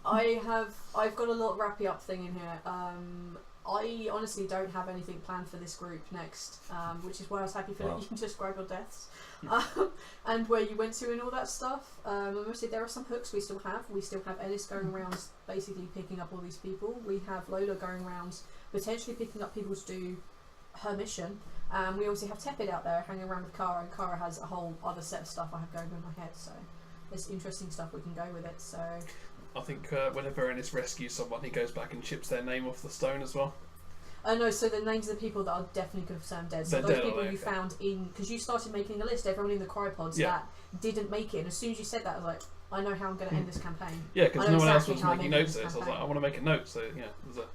I've got a little wrappy up thing in here. I honestly don't have anything planned for this group next, which is why I was happy for that you can describe your deaths and where you went to and all that stuff. Mostly there are some hooks we still have. We still have Ellis going around basically picking up all these people. We have Lola going around potentially picking up people to do her mission. We also have Tepid out there hanging around with Kara, and Kara has a whole other set of stuff I have going on in my head, so there's interesting stuff we can go with it. So I think whenever Ennis rescues someone, he goes back and chips their name off the stone as well. No, so the names of the people that are definitely confirmed dead. So those people you found in, because you started making a list, everyone in the cryopods that didn't make it, and as soon as you said that, I was like, I know how I'm going to end this campaign. Yeah, because no one else was making notes of it, so I was like, I want to make a note, so there's a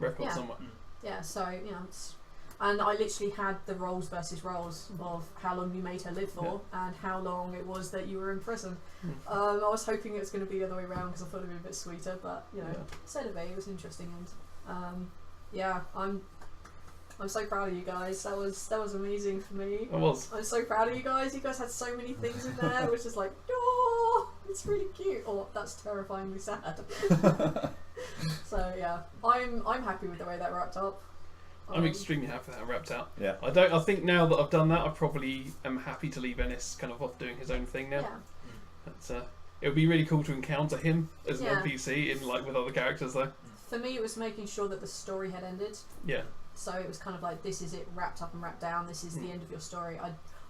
record somewhere. Yeah, so it's, and I literally had the roles versus roles of how long you made her live for and how long it was that you were in prison. I was hoping it was going to be the other way around because I thought it would be a bit sweeter, but instead of it was an interesting end. Yeah, I'm so proud of you guys. That was amazing for me. It was. I'm so proud of you guys. You guys had so many things in there. It was just like, oh, it's really cute. Oh, that's terrifyingly sad. So yeah, I'm happy with the way that wrapped up. I'm extremely happy that wrapped out. Yeah. I think now that I've done that, I probably am happy to leave Ennis kind of off doing his own thing now. Yeah. That's, it would be really cool to encounter him as an NPC in with other characters though. For me, it was making sure that the story had ended. Yeah. So it was kind of like, this is it, wrapped up and wrapped down. This is the end of your story.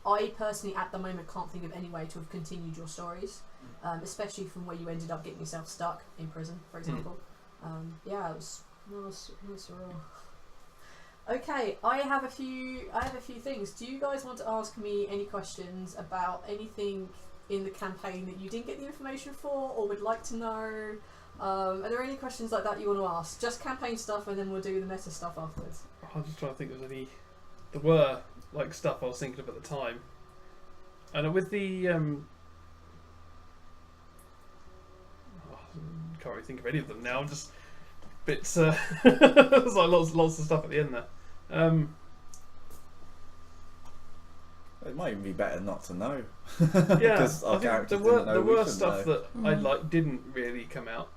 I personally, at the moment, can't think of any way to have continued your stories, especially from where you ended up getting yourself stuck in prison, for example. Yeah, it was surreal. Okay, I have a few things. Do you guys want to ask me any questions about anything in the campaign that you didn't get the information for or would like to know? Are there any questions like that you want to ask? Just campaign stuff, and then we'll do the meta stuff afterwards. I'm just trying to think if there's any. There were stuff I was thinking of at the time, and with the can't really think of any of them now. Just bits. There's lots of stuff at the end there. It might even be better not to know. Yeah, our I think there were stuff that I didn't really come out,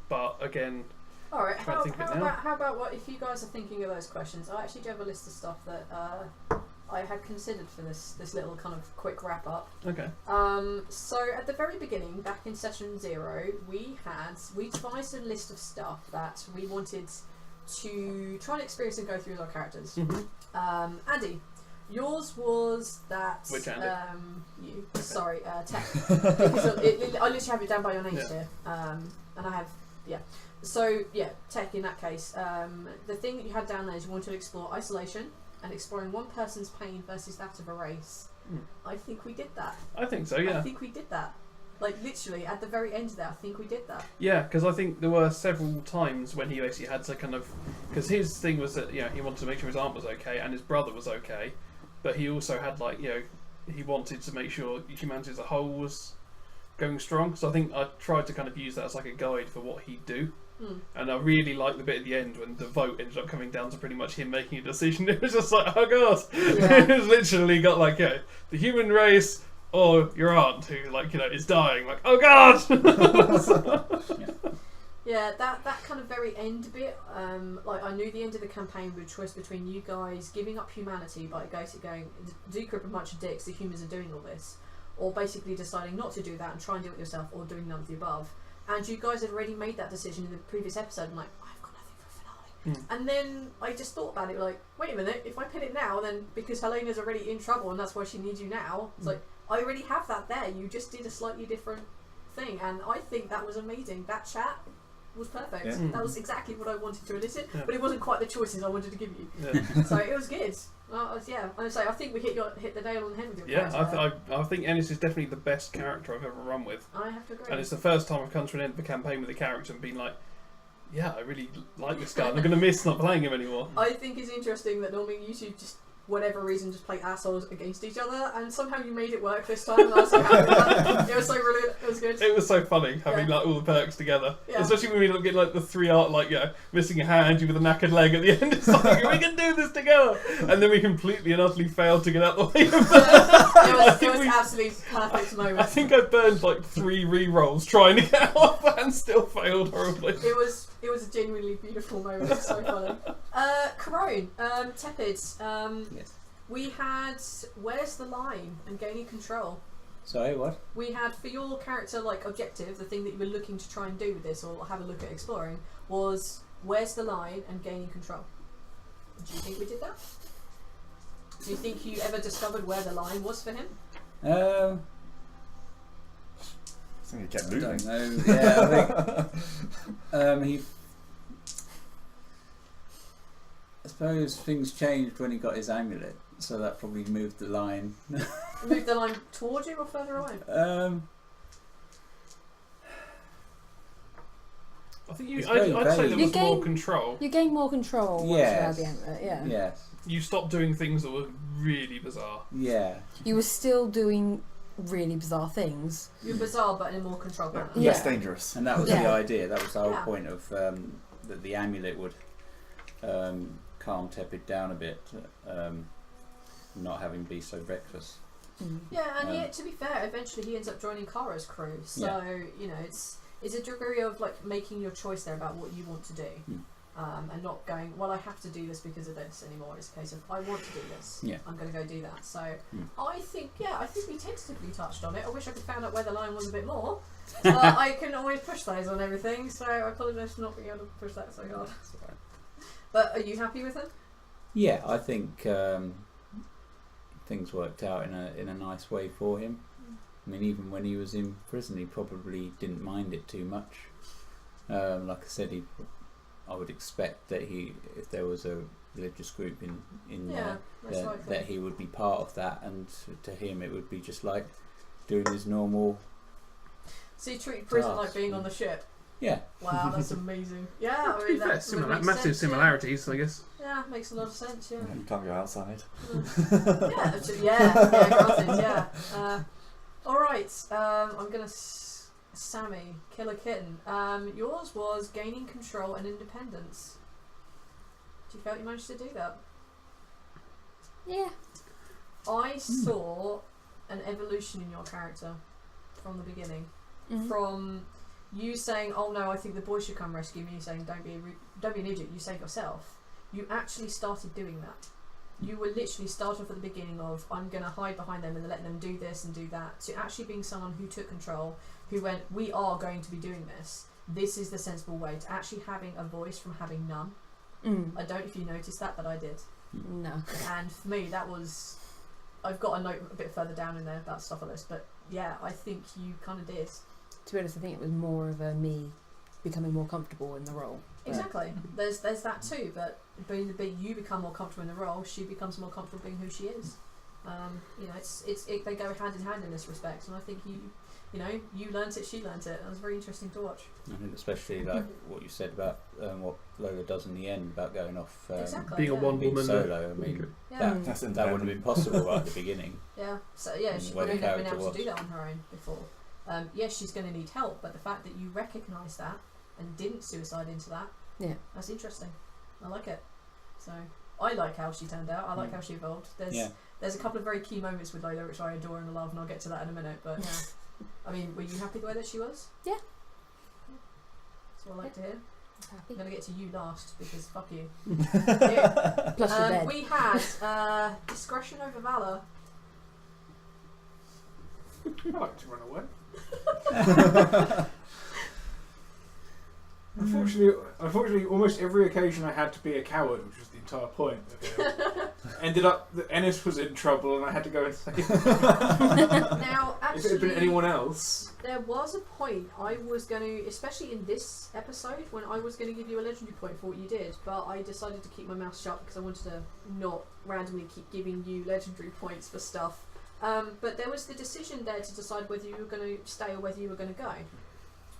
but again. All right. How about what if you guys are thinking of those questions? I actually do have a list of stuff that I had considered for this little kind of quick wrap up. Okay. So at the very beginning, back in session 0, we devised a list of stuff that we wanted to try and experience and go through with our characters. Andy, yours was that. Which Andy? You. Okay. Sorry, Tech. Because I literally have it down by your names here, and I have So yeah, Tech in that case. The thing that you had down there is you wanted to explore isolation and exploring one person's pain versus that of a race. I think we did that. I think so. Yeah. I think we did that. Like literally at the very end there, I think we did that. Yeah, because I think there were several times when he basically had to kind of, because his thing was that he wanted to make sure his aunt was okay and his brother was okay, but he also had he wanted to make sure humanity as a whole was going strong. So I think I tried to kind of use that as like a guide for what he'd do. And I really liked the bit at the end when the vote ended up coming down to pretty much him making a decision. It was just like, oh god, it was literally got like the human race or your aunt who is dying. Like, oh god. Yeah, that kind of very end bit. I knew the end of the campaign was a choice between you guys giving up humanity by basically going, do crip a bunch of dicks, the humans are doing all this, or basically deciding not to do that and try and do it yourself, or doing none of the above. And you guys had already made that decision in the previous episode. I'm like, I've got nothing for a finale. And then I just thought about it, like, wait a minute, if I pin it now, then because Helena's already in trouble and that's why she needs you now, it's like, I already have that there. You just did a slightly different thing. And I think that was amazing. That chat was perfect. Yeah. That was exactly what I wanted to elicit, but it wasn't quite the choices I wanted to give you. Yeah. So it was good. I think we hit the nail on the head with your character. I think Ennis is definitely the best character I've ever run with. I have to agree. And it's the first time I've come to an end of a campaign with a character and been like, yeah, I really like this guy. I'm going to miss not playing him anymore. I think it's interesting that normally you two just whatever reason, just play assholes against each other, and somehow you made it work this time, and I was so happy about it. It was so brilliant. It was good. It was so funny having like all the perks together, Yeah. especially when we look at like the 3 art, like missing a hand, you with a knackered leg at the end. It's like we can do this together, and then we completely and utterly failed to get out the way of that. It was absolutely perfect moment. I think I burned like 3 re-rolls trying to get out and still failed horribly. It was a genuinely beautiful moment. It was so funny. Corone, Tepid. Yes. We had Where's the Line and Gaining Control. Sorry, what? We had, for your character, like, objective, the thing that you were looking to try and do with this, or have a look at exploring, was Where's the Line and Gaining Control. Do you think we did that? Do you think you ever discovered where the line was for him? I think he kept I moving. don't know. Yeah, I think I suppose things changed when he got his amulet, so that probably moved the line. Moved the line towards you or further away? I think It's I'd say very there vague. was more control. You gain more control once you Yes. had the amulet, yeah. Yes. You stopped doing things that were really bizarre. Yeah. You were still doing really bizarre things. You're bizarre, but in a more controlled manner. Yeah. Less dangerous. And that was the Yeah. idea. That was the whole Yeah. point of that the amulet would calm Tepid down a bit, not having be so reckless. Mm. Yeah, and yet, to be fair, eventually he ends up joining Kara's crew. So, you know, it's a degree of, like, making your choice there about what you want to do. And not going, well, I have to do this because of this anymore. It's a case of, I want to do this. Yeah. I'm going to go do that. So, I think we tentatively touched on it. I wish I could find out where the line was a bit more. But I can always push those on everything, so I apologise for not being able to push that so hard. But are you happy with it? Yeah, I think things worked out in a nice way for him. I mean, even when he was in prison, he probably didn't mind it too much. Like I said, I would expect that if there was a religious group in Yeah, that's there, likely. that he would be part of that, and to him it would be just like doing his normal. So you treat prison Tasks. like being on the ship? Yeah. Wow, that's amazing. Yeah, To be fair, massive similarities, I guess. Yeah, makes a lot of sense, yeah. You can't go outside. Granted, yeah. Alright, I'm gonna... Sammy, Killer Kitten. Yours was Gaining Control and Independence. Do you feel you managed to do that? Yeah. I saw an evolution in your character from the beginning. Mhm. From you saying, "Oh no, I think the boys should come rescue me," you saying, "Don't be an idiot. You save yourself." You actually started doing that. You were literally started off at the beginning of, "I'm going to hide behind them and let them do this and do that," to actually being someone who took control, who went, "We are going to be doing this. This is the sensible way," to actually having a voice from having none. I don't know if you noticed that, but I did. No. And for me, that was... I've got a note a bit further down in there about stuff like this, but yeah, I think you kind of did. To be honest, I think it was more of a me becoming more comfortable in the role. Exactly. There's that too, but you become more comfortable in the role, she becomes more comfortable being who she is. You know, they go hand in hand in this respect, and I think you learnt it, she learnt it. It was very interesting to watch. I think especially like what you said about what Lola does in the end about going off Exactly. Being a yeah. one being woman. solo. I mean, Yeah. That's that wouldn't have been possible right at the beginning. Yeah. So yeah, And she the way wouldn't the have been able character to do was. that on her own before. Yes, she's going to need help, but the fact that you recognise that and didn't suicide into that, Yeah. that's interesting. I like it. So I like how she turned out. I like how she evolved. There's a couple of very key moments with Lola which I adore and love, and I'll get to that in a minute. But yeah, I mean, were you happy the way that she was? Yeah. That's what I like to hear. I'm Happy. going to get to you last because fuck you. Plus you're dead. We had discretion over valour. I like to run away. Unfortunately, almost every occasion I had to be a coward, which was the entire point of it. Ended up that Ennis was in trouble and I had to go and save him. Now, If it had been actually, anyone else, there was a point I was going to, especially in this episode, when I was going to give you a legendary point for what you did, but I decided to keep my mouth shut because I wanted to not randomly keep giving you legendary points for stuff. But there was the decision there to decide whether you were going to stay or whether you were going to go.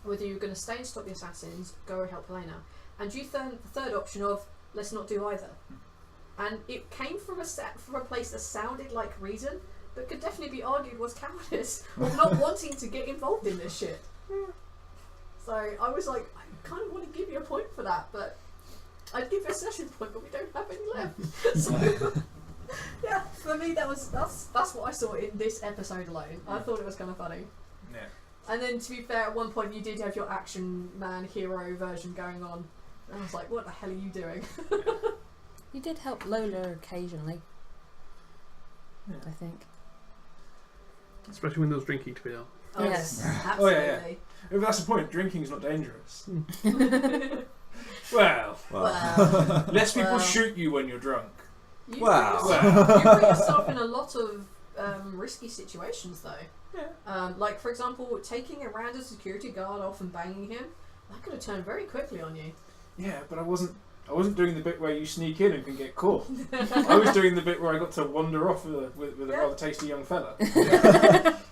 Whether you were going to stay and stop the assassins, go or help Helena. And you the third option of, let's not do either. and it came from a place that sounded like reason, but could definitely be argued was cowardice or not wanting to get involved in this shit. So I was like, I kind of want to give you a point for that, but I'd give you a session point, but we don't have any left. So yeah, for me that's what I saw in this episode alone. I thought it was kind of funny. Yeah. And then, to be fair, at one point you did have your action man hero version going on. And I was like, what the hell are you doing? You did help Lola occasionally, Yeah. I think. Especially when there was drinking to be done. Oh, Yes. absolutely. Oh, yeah. If that's the point, drinking's not dangerous. Well, Well, less people Well. shoot you when you're drunk. you Wow. you put yourself in a lot of risky situations, though. Yeah. Like, for example, taking a random security guard off and banging him. That could have turned very quickly on you. Yeah, but I wasn't doing the bit where you sneak in and can get caught. I was doing the bit where I got to wander off with a Yeah. rather tasty young fella.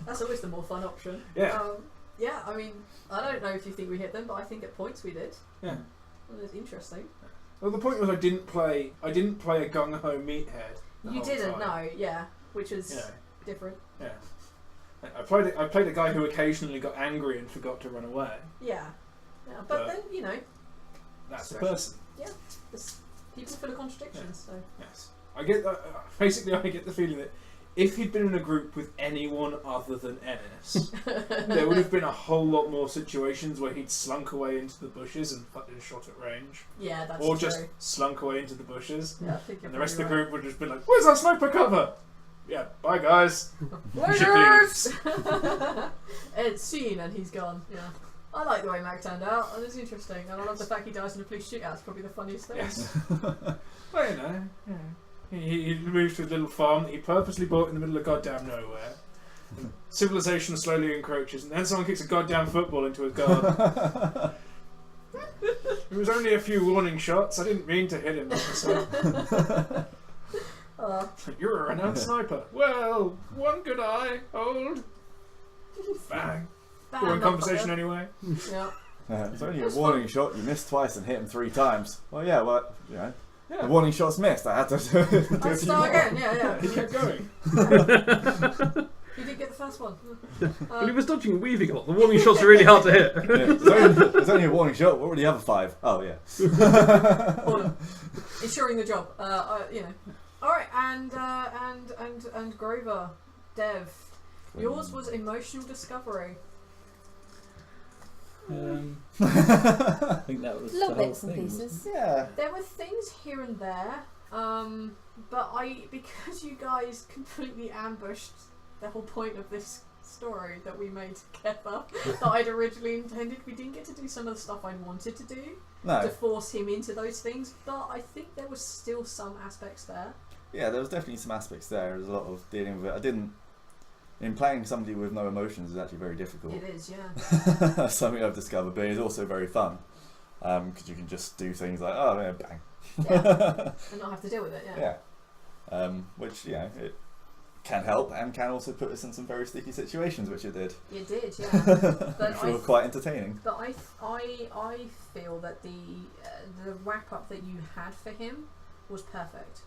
That's always the more fun option. Yeah. Yeah, I mean, I don't know if you think we hit them, but I think at points we did. Yeah. Well, it's interesting. Well, the point was I didn't play a gung ho meathead. the You whole didn't time. know, yeah, which was You know, different. yeah. I played a guy who occasionally got angry and forgot to run away. Yeah. But But- then, you know, That's the Special. person. there's people full of contradictions, so. Yes. I get that. Basically, I get the feeling that if he'd been in a group with anyone other than Ennis, there would have been a whole lot more situations where he'd slunk away into the bushes and fucking shot at range, Yeah, that's or true. just slunk away into the bushes, Yeah, I think you're and the rest of the probably group would have just been like, "Where's our sniper cover?" Yeah, bye guys. right. Shit Winners! Ed's seen and he's gone, yeah. I like the way Mac turned out, and it's interesting. And I love the fact he dies in a police shootout. It's probably the funniest thing. Yes. Well, you know, he moved to a little farm that he purposely bought in the middle of goddamn nowhere. And civilization slowly encroaches, and then someone kicks a goddamn football into his garden. It was only a few warning shots. I didn't mean to hit him, officer. You're a renowned sniper. Well, one good eye, hold. Bang. Bam, We're in not conversation fire. anyway. Yeah. It's only a That's warning shot. You missed twice and hit him 3 times. Well, yeah, well, you know, the Yeah. warning shot's missed. I had to do a few Let's more. start again, yeah. He kept going. You did get the first one. But he was dodging and weaving a lot. The warning shots are really hard to hit. Yeah, it's only a warning shot. What were the other 5? Oh, yeah. Hold ensuring the job. You know. Alright, and Grover, Dev. Yours was emotional discovery. I think that was Little the whole bits and thing. pieces. Yeah. There were things here and there, but because you guys completely ambushed the whole point of this story that we made together, that I'd originally intended, we didn't get to do some of the stuff I wanted to do to No. force him into those things, but I think there was still some aspects there. Yeah, there was definitely some aspects there. There's a lot of dealing with it. In playing somebody with no emotions is actually very difficult. It is, yeah. Something I've discovered, but it's also very fun. Because you can just do things like, oh, yeah, bang. Yeah. And not have to deal with it, yeah. Yeah. Which, you know, it can help and can also put us in some very sticky situations, which it did. It did, yeah. But Which were quite entertaining. But I feel that the wrap up that you had for him was perfect.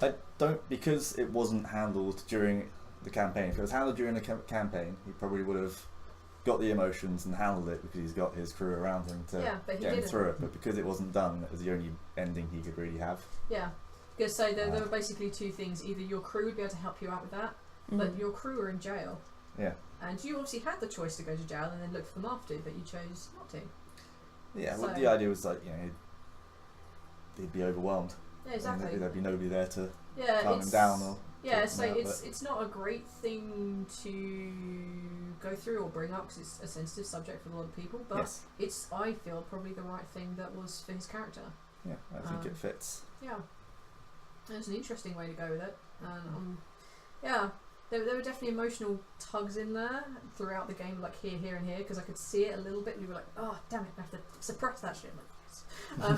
I don't, because it wasn't handled during the campaign. If it was handled during the campaign, he probably would have got the emotions and handled it because he's got his crew around him to Yeah, but he get him didn't. through it. But because it wasn't done, it was the only ending he could really have. Yeah. Because so there were basically 2 things. Either your crew would be able to help you out with that, but your crew are in jail. Yeah. And you obviously had the choice to go to jail and then look for them after, but you chose not to. Yeah, well, So- the idea was like, you know, he'd be overwhelmed. Yeah, exactly. And there'd be nobody there to Yeah, calm him down. Or yeah, talk so him out, it's not a great thing to go through or bring up because it's a sensitive subject for a lot of people, but yes. it's, I feel, probably the right thing that was for his character. Yeah, I think it fits. Yeah. It's an interesting way to go with it. Yeah, there were definitely emotional tugs in there throughout the game, like here and here, because I could see it a little bit and you were like, oh, damn it, I have to suppress that shit. I'm like,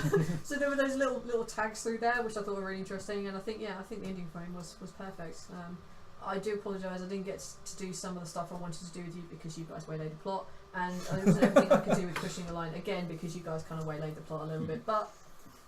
yes. So there were those little tags through there, which I thought were really interesting, and I think the ending frame was perfect. I do apologise, I didn't get to do some of the stuff I wanted to do with you because you guys waylaid the plot, and there wasn't everything I could do with pushing the line, again, because you guys kind of waylaid the plot a little bit, but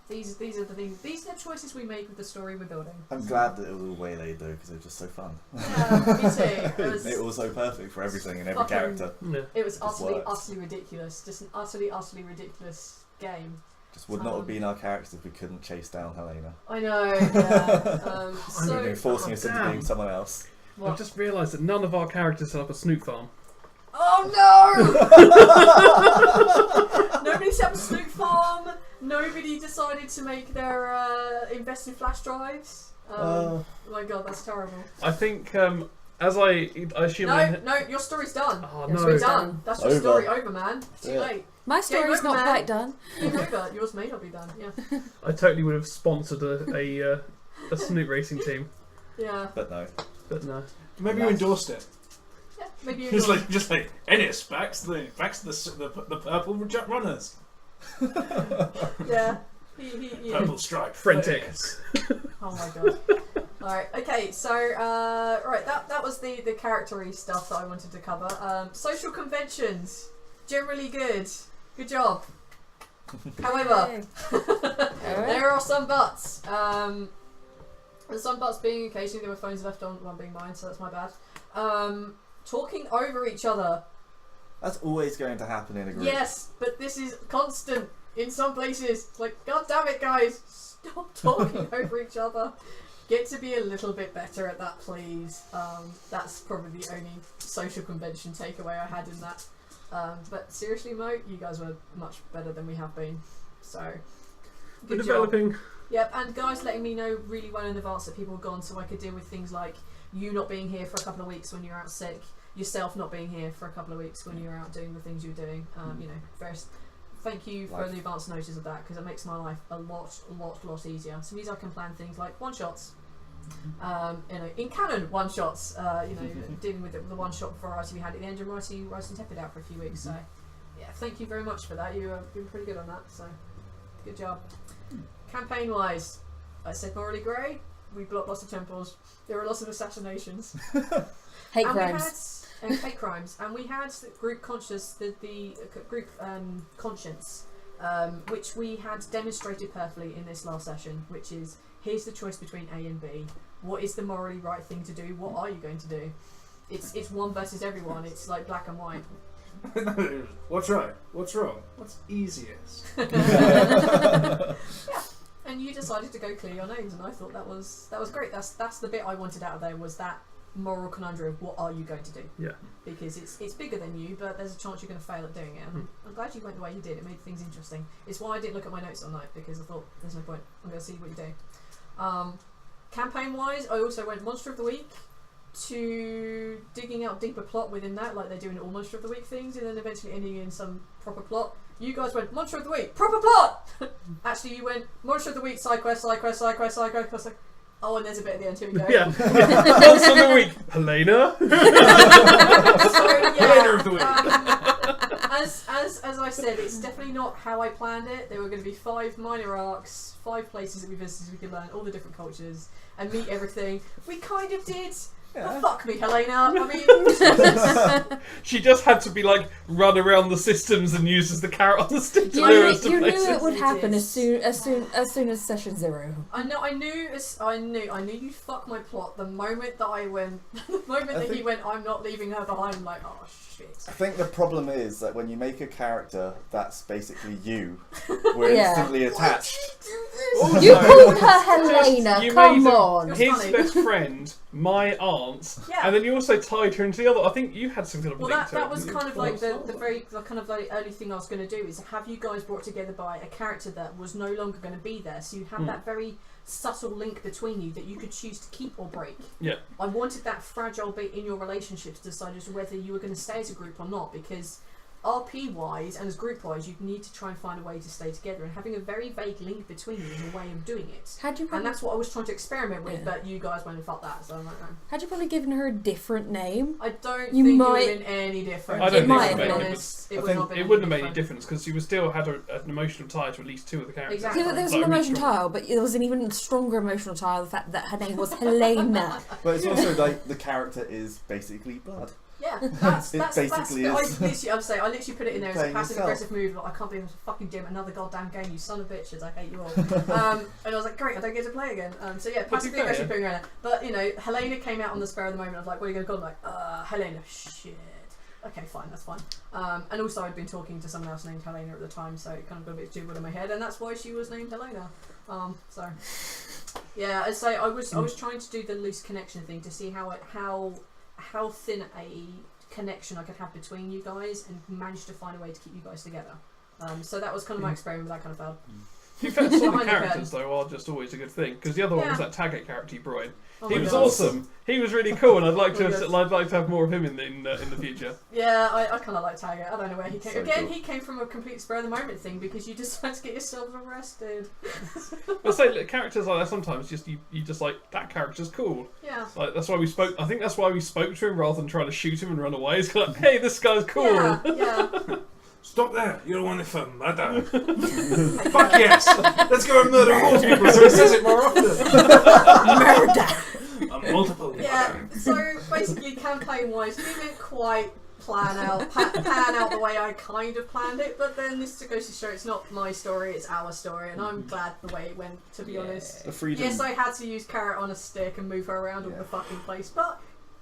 These are the things. These are the choices we make with the story we're building. I'm glad that it was all waylaid though, because it was just so fun. Yeah, me too. It was so perfect for everything and every fucking- character. Yeah. It was works. utterly ridiculous. Just an utterly ridiculous game. Just would not have been our characters if we couldn't chase down Helena. I know. Yeah. They're forcing us into damn. being someone else. What? I've just realised that none of our characters set up a snoot farm. Oh no! Nobody set up a snoot farm. Nobody decided to make their invest in flash drives. Oh my god, that's terrible. I think, as I assume... No, your story's done. Oh, Yes, no. We're done. That's your Over. story over, man. Too Yeah. late. My story's over, not man. quite done. Game over. Yours may not be done. Yeah. I totally would have sponsored a snoot racing team, Yeah. But no. but no. Maybe you endorsed it. Yeah. Maybe you. Just like Ennis backs the purple runners. Yeah. Yeah. Purple stripe. Frantic. Oh my god. Alright, okay, so right, that was the character-y stuff that I wanted to cover. Social conventions. Generally good. Good job. However, there are some buts. There's some buts being occasionally there were phones left on, one being mine, so that's my bad. Talking over each other. That's always going to happen in a group. Yes, but this is constant in some places. It's like, god damn it, guys, stop talking over each other. Get to be a little bit better at that, please. That's probably the only social convention takeaway I had in that. But seriously, Mo, you guys were much better than we have been. So, We're good job. developing. Yep, and guys letting me know really well in advance that people were gone, so I could deal with things like you not being here for a couple of weeks when you're out sick, yourself not being here for a couple of weeks when you're out doing the things you're doing. You know, various. Thank you for the advance notice of that, because it makes my life a lot easier. So means I can plan things like one shots. You know, in canon one shots. You know, dealing with the one shot variety we had at the end of Rice and Tepid out for a few weeks. So yeah, thank you very much for that. You've been pretty good on that. So good job. Campaign wise, I said morally grey. We blocked lots of temples. There were lots of assassinations. Hate and crimes. We had hate crimes, and we had group conscious, the group conscience, which we had demonstrated perfectly in this last session. Which is, here's the choice between A and B. What is the morally right thing to do? What are you going to do? It's one versus everyone. It's like black and white. What's right? What's wrong? What's easiest? Yeah. And you decided to go clear your names, and I thought that was great. That's the bit I wanted out of there, was that moral conundrum of what are you going to do? Yeah. Because it's bigger than you, but there's a chance you're going to fail at doing it. And I'm glad you went the way you did. It made things interesting. It's why I didn't look at my notes all night, because I thought there's no point. I'm going to see what you do. Campaign wise, I also went Monster of the Week to digging out deeper plot within that, like they do in all Monster of the Week things, and then eventually ending in some proper plot. You guys went Monster of the Week, proper plot! Actually, you went Monster of the Week, side quest. Oh, and there's a bit at the end, here we go. Yeah. Monster of the week, Helena. So, yeah, Helena of the Week. as I said, it's definitely not how I planned it. There were going to be 5 minor arcs, 5 places that we visited, we could learn all the different cultures and meet everything. We kind of did. Yeah. But fuck me, Helena. I mean, She just had to be like run around the systems and used as the carrot on the stick to You lure knew, us to you knew places. it would It happen is. as soon as session 0. I knew you'd fuck my plot the moment that I went. The moment I that he think- went, I'm not leaving her behind. I'm like, oh shit. I think the problem is that when you make a character that's basically you, we're Yeah. instantly attached. You called her Helena, You come made her on. You're his funny. best friend, my aunt, Yeah. and then you also tied her into the other. I think you had some kind of Well, link to that it. was kind of like the kind of like early thing I was going to do, is have you guys brought together by a character that was no longer going to be there, so you had that very subtle link between you that you could choose to keep or break. Yeah. I wanted that fragile bit in your relationship to decide as to whether you were going to stay as a group or not, because RP wise and as group wise, you'd need to try and find a way to stay together, and having a very vague link between you is a way of doing it. Had you And probably, that's what I was trying to experiment with, Yeah. but you guys went and fuck that, so I'm like, no. had you probably given her a different name? I don't You think might- it would have been any different. I don't It might to be have been. honest. I It would think not have been It any wouldn't have made any different. difference because you still had an emotional tie to at least 2 of the characters. Exactly. Yeah, there was Like, an really emotional strong. tie, but there was an even stronger emotional tie, the fact that her name was Helena. But it's also like the character is basically blood. Yeah, that's basically I is. literally put it in there as a Playing passive yourself. aggressive move. Like, I can't believe I fucking dim another goddamn game, you son of bitches. I hate you all. And I was like, great, I don't get to play again. So yeah, passively aggressive putting around it. But you know, Helena came out on the spur of the moment. I was like, what are you going to call? I'm like, Helena. Shit. Okay, fine, that's fine. And also, I'd been talking to someone else named Helena at the time, so it kind of got a bit jumbled in my head, and that's why she was named Helena. So yeah, I'd say I was trying to do the loose connection thing to see how thin a connection I could have between you guys, and manage to find a way to keep you guys together. So that was kind of my experiment with that kind of felt. To be fair, some of the characters though are just always a good thing, because the other one was that Taggart character you brought in. He was awesome. He was really cool, and I'd like to have more of him in the future. Yeah, I kind of like Taggart. I don't know where he came. So Again, cool. he came from a complete spur of the moment thing because you decided to get yourselves arrested. But say characters like that sometimes you just like that character's cool. Yeah. Like that's why we spoke. I think that's why we spoke to him rather than trying to shoot him and run away. It's like, hey, this guy's cool. Yeah. Stop there! You don't want it for murder. Fuck yes! Let's go and murder more people so he says it more often. Murder. A multiple. Yeah. So basically, campaign-wise, didn't quite pan out the way I kind of planned it. But then this goes to show it's not my story; it's our story, and I'm glad the way it went. To be honest. The freedom. Yes, I had to use Carrot on a stick and move her around all the fucking place, but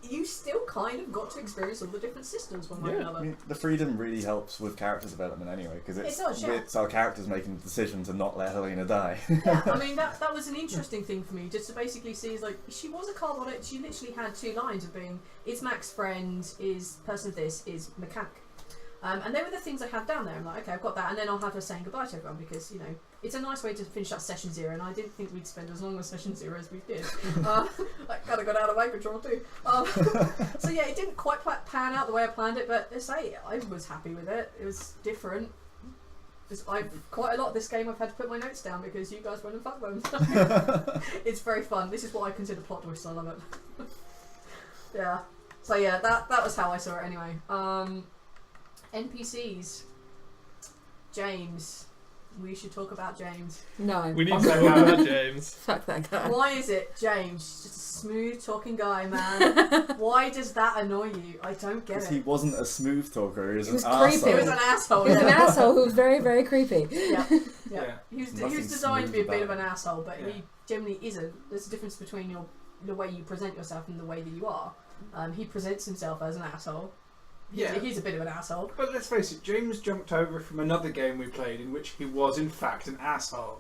you still kind of got to experience all the different systems one way or another. I mean, the freedom really helps with character development anyway, because it's our characters making the decision to not let Helena die. Yeah, I mean that was an interesting thing for me, just to basically see is like she was a card on it. She literally had 2 lines of being is Mac's friend, is person of this, is mechanic. And they were the things I had down there. I'm like, okay, I've got that, and then I'll have her saying goodbye to everyone because, you know, it's a nice way to finish up session 0, and I didn't think we'd spend as long as session 0 as we did. I kind of got out of my control too. So yeah, it didn't quite pan out the way I planned it, but I was happy with it. It was different. Quite a lot of this game I've had to put my notes down because you guys went and fucked them. It's very fun. This is what I consider plot twists. I love it. Yeah. So yeah, that was how I saw it anyway. NPCs. James. We should talk about James. No. We need to talk about James. Fuck that guy. Why is it James? He's just a smooth talking guy, man. Why does that annoy you? I don't get Because it. he wasn't a smooth talker, he was He was an creepy. He was arsehole. an asshole. He was an Yeah. asshole who was very, very creepy. Yeah. Yeah. He was Nothing designed to be a smooth bit of about an asshole, but Yeah. he generally isn't. There's a difference between the way you present yourself and the way that you are. He presents himself as an asshole. Yeah. He's a bit of an asshole. But let's face it, James jumped over from another game we played in which he was in fact an asshole.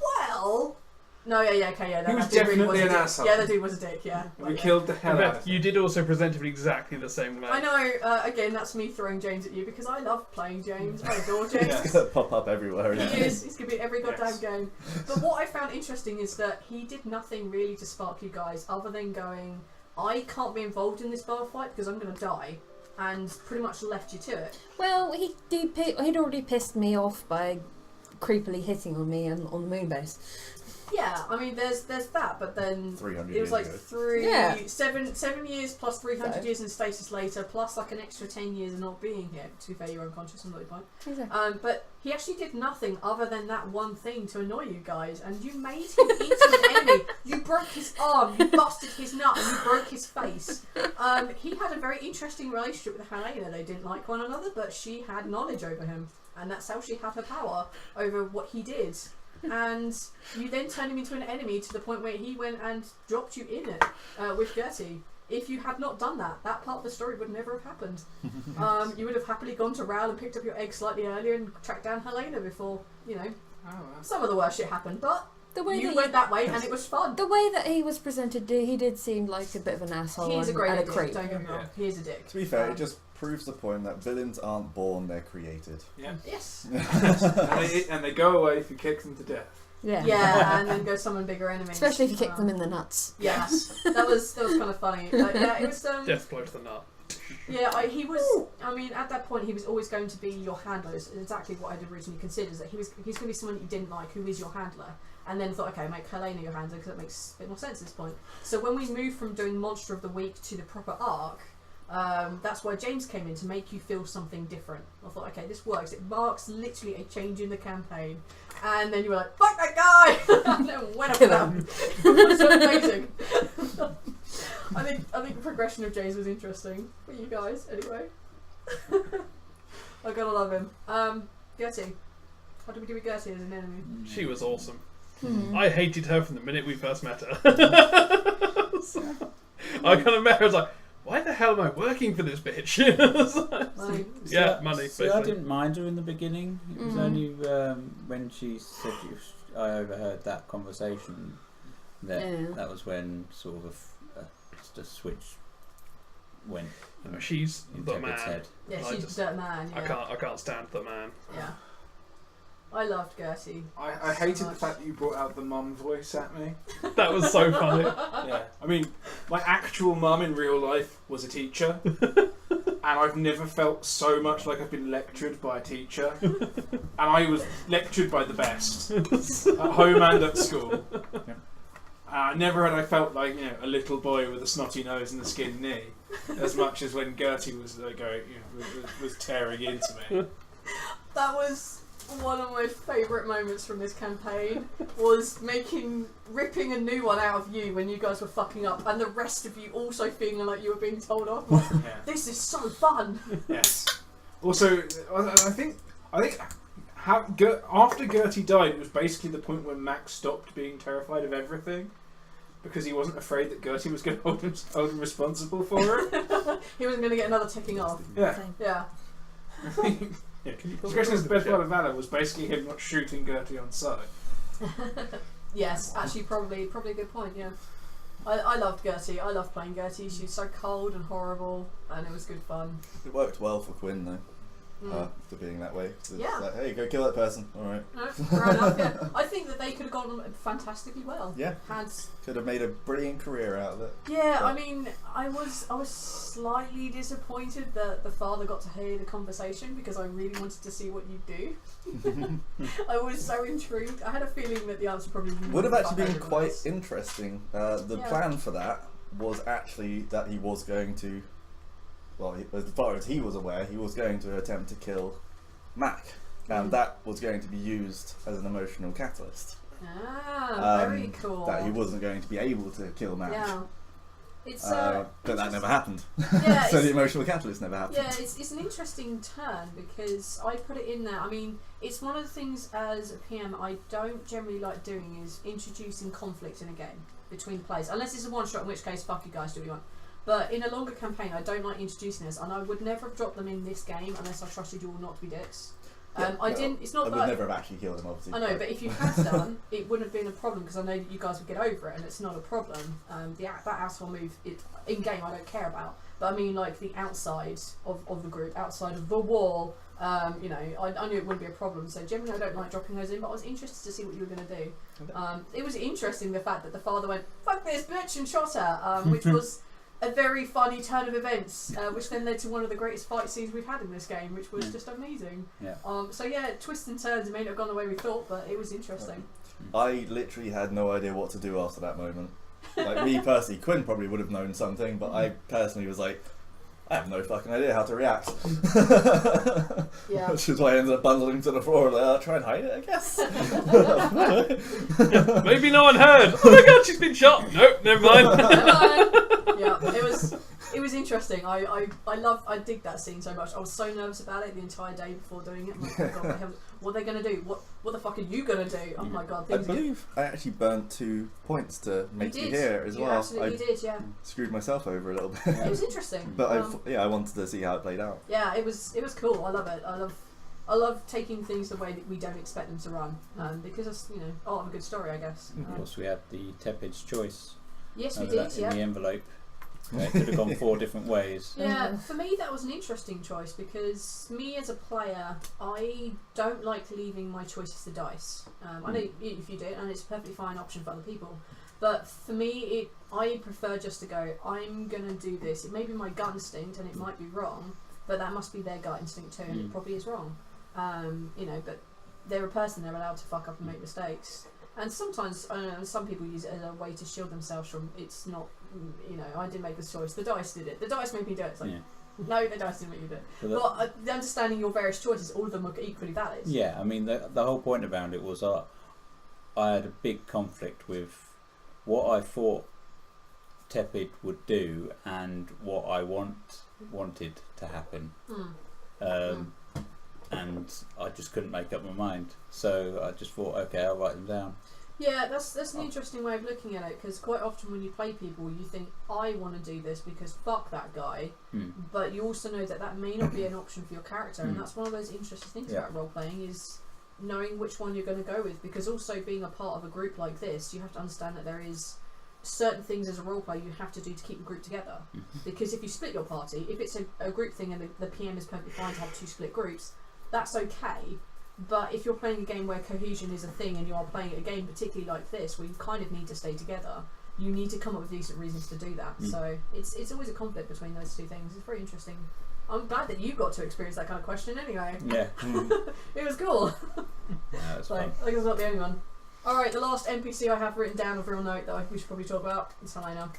Well, no, okay, yeah. He was that dude really definitely a an dick. asshole. Yeah, the dude was a dick. Yeah. And we Like, killed the hell In out fact, of you him. did also present him exactly the same way. I know. Again, that's me throwing James at you because I love playing James. I adore James. Yeah. He's gonna pop up everywhere. He is. He's going to be every goddamn Yes. game. But what I found interesting is that he did nothing really to spark you guys other than going, I can't be involved in this bar fight because I'm going to die. And pretty much left you to it. Well, he'd already pissed me off by creepily hitting on me on the moon base. Yeah, I mean, there's that, but then 300 it was like years ago. 7 years plus 300 So. years in stasis later, plus like an extra 10 years of not being here. To be fair, you're unconscious, I'm not your point. Exactly. But he actually did nothing other than that one thing to annoy you guys, and you made him into an enemy. You broke his arm, you busted his nut, and you broke his face. He had a very interesting relationship with Helena. They didn't like one another, but she had knowledge over him, and that's how she had her power over what he did. And you then turned him into an enemy to the point where he went and dropped you in it with Gertie. If you had not done that, that part of the story would never have happened. You would have happily gone to Raoul and picked up your egg slightly earlier and tracked down Helena before, you know, Oh, well. some of the worst shit happened. But The way you that went that way and it was fun. the way that he was presented, he did seem like a bit of an asshole He is a and, great and a dick, creep. don't get me wrong. Yeah. He is a dick. To be fair, it just proves the point that villains aren't born, they're created. Yeah. Yes. and they go away if you kick them to death. Yeah. Yeah, and then go summon bigger enemies. Especially if you kick them in the nuts. Yeah, that was kind of funny. Yeah, it was. Death blow to the nut. Yeah, he was. I mean, at that point, he was always going to be your handler. It's exactly what I'd originally considered. Is that he's going to be someone you didn't like, who is your handler. And then thought, okay, make Helena your handler because that makes a bit more sense at this point. So when we moved from doing Monster of the Week to the proper arc, that's where James came in to make you feel something different. I thought, okay, this works. It marks literally a change in the campaign. And then you were like, fuck that guy! And then went up with them. It was amazing. I think the progression of Jay's was interesting for you guys. Anyway, I gotta love him. Gertie, how do we do with Gertie as an enemy? She was awesome. Hmm. I hated her from the minute we first met her. I kind of met her. I was like, why the hell am I working for this bitch? Money. Yeah, money. See, I basically. didn't mind her in the beginning. It was only when she said I overheard that conversation that was when sort of just a switch went. No, she's in the Tebbett's man. head. Yeah, I she's just- dirt man. Yeah. I can't stand the man. Yeah. I loved Gertie. I hated the fact that you brought out the mum voice at me. That was so funny. Yeah, I mean, my actual mum in real life was a teacher, and I've never felt so much like I've been lectured by a teacher. And I was lectured by the best at home and at school. Never had I felt like a little boy with a snotty nose and a skinned knee as much as when Gertie was was tearing into me. That was one of my favourite moments from this campaign, was ripping a new one out of you when you guys were fucking up, and the rest of you also feeling like you were being told off. Like, Yeah. this is so fun. Yes. Also, I think after Gertie died, it was basically the point where Max stopped being terrified of everything, because he wasn't afraid that Gertie was going to hold him responsible for it. He wasn't going to get another ticking off. Yeah. Same. Yeah. Yeah. Discretion is the best part of Valor was basically him not shooting Gertie on sight. Yes, actually, probably a good point. Yeah. I loved Gertie. I loved playing Gertie. She was so cold and horrible, and it was good fun. It worked well for Quinn though, for being that way. It's Yeah. like, hey, go kill that person. All right. No, fair enough. Yeah. I think that they could have gone on fantastically well. Yeah. Had Could have made a brilliant career out of it. Yeah, I mean, I was slightly disappointed that the father got to hear the conversation, because I really wanted to see what you'd do. I was so intrigued. I had a feeling that the answer probably Would have actually been everyone quite else. interesting. The Yeah. plan for that was actually that he was going to, well, as far as he was aware, he was going to attempt to kill Mac, and that was going to be used as an emotional catalyst. Ah, very cool. That he wasn't going to be able to kill Mac. Yeah. It's But that never happened. yeah, So the it's, emotional catalyst never happened. yeah, it's an interesting turn, because I put it in there. I mean, it's one of the things as a PM I don't generally like doing, is introducing conflict in a game between players, unless it's a one shot, in which case fuck you guys, do what you want. But in a longer campaign, I don't like introducing this, and I would never have dropped them in this game unless I trusted you all not to be dicks. Yeah, I no, didn't. It's not I that would never have actually killed him, obviously. I know, but if you had done, it wouldn't have been a problem, because I know that you guys would get over it, and it's not a problem. That asshole move, in game, I don't care about. But I mean, like the outside of the group, outside of the wall, I knew it wouldn't be a problem. So generally, I don't like dropping those in. But I was interested to see what you were going to do. It was interesting the fact that the father went "fuck this bitch" and shot her, which was a very funny turn of events, which then led to one of the greatest fight scenes we've had in this game, which was just amazing. Yeah. So yeah, twists and turns. It may not have gone the way we thought, but it was interesting. I literally had no idea what to do after that moment. Like, me personally, Quinn probably would have known something, but I personally was like, I have no fucking idea how to react. Yeah. Which is why I ended up bundling to the floor, like, I'll try and hide it, I guess. Maybe no one heard. Oh my god, she's been shot. Nope, never mind. Yeah, it was interesting. I dig that scene so much. I was so nervous about it the entire day before doing it. I'm like, oh god, what are they gonna do? What the fuck are you gonna do? Oh my god, I things believe I actually burnt 2 points to make you hear it as you well. absolutely did, yeah. Screwed myself over a little bit. It was interesting. But I wanted to see how it played out. Yeah, it was cool. I love it. I love taking things the way that we don't expect them to run, because it's art of a good story, I guess. Of course, we had the Tepid's choice. Yes, we over did. that Yeah. in the envelope. It could have gone 4 different ways. Yeah, for me that was an interesting choice, because me as a player, I don't like leaving my choices to dice. I know if you do, and it's a perfectly fine option for other people. But for me, I prefer just to go, I'm going to do this. It may be my gut instinct, and it might be wrong, but that must be their gut instinct too, and it probably is wrong. But they're a person, they're allowed to fuck up and make mistakes. And sometimes, some people use it as a way to shield themselves from, it's not, I didn't make this choice, the dice did it. The dice made me do it. It's like, no, the dice didn't make you do it. But understanding your various choices, all of them are equally valid. Yeah, I mean, the whole point around it was I had a big conflict with what I thought Tepid would do and what I wanted to happen. And I just couldn't make up my mind. So I just thought, okay, I'll write them down. Yeah, that's an interesting way of looking at it, because quite often when you play people, you think, I want to do this because fuck that guy, but you also know that may not be an option for your character, and that's one of those interesting things about role-playing, is knowing which one you're going to go with, because also being a part of a group like this, you have to understand that there is certain things as a role player you have to do to keep the group together, because if you split your party, if it's a group thing and the PM is perfectly fine to have 2 split groups, that's okay. But if you're playing a game where cohesion is a thing, and you are playing a game particularly like this where you kind of need to stay together, you need to come up with decent reasons to do that. So it's always a conflict between those 2 things. It's very interesting. I'm glad that you got to experience that kind of question anyway. Yeah. It was cool. Yeah, it's fun. I think it's not the only one. Alright, the last NPC I have written down of real note that we should probably talk about is Helena.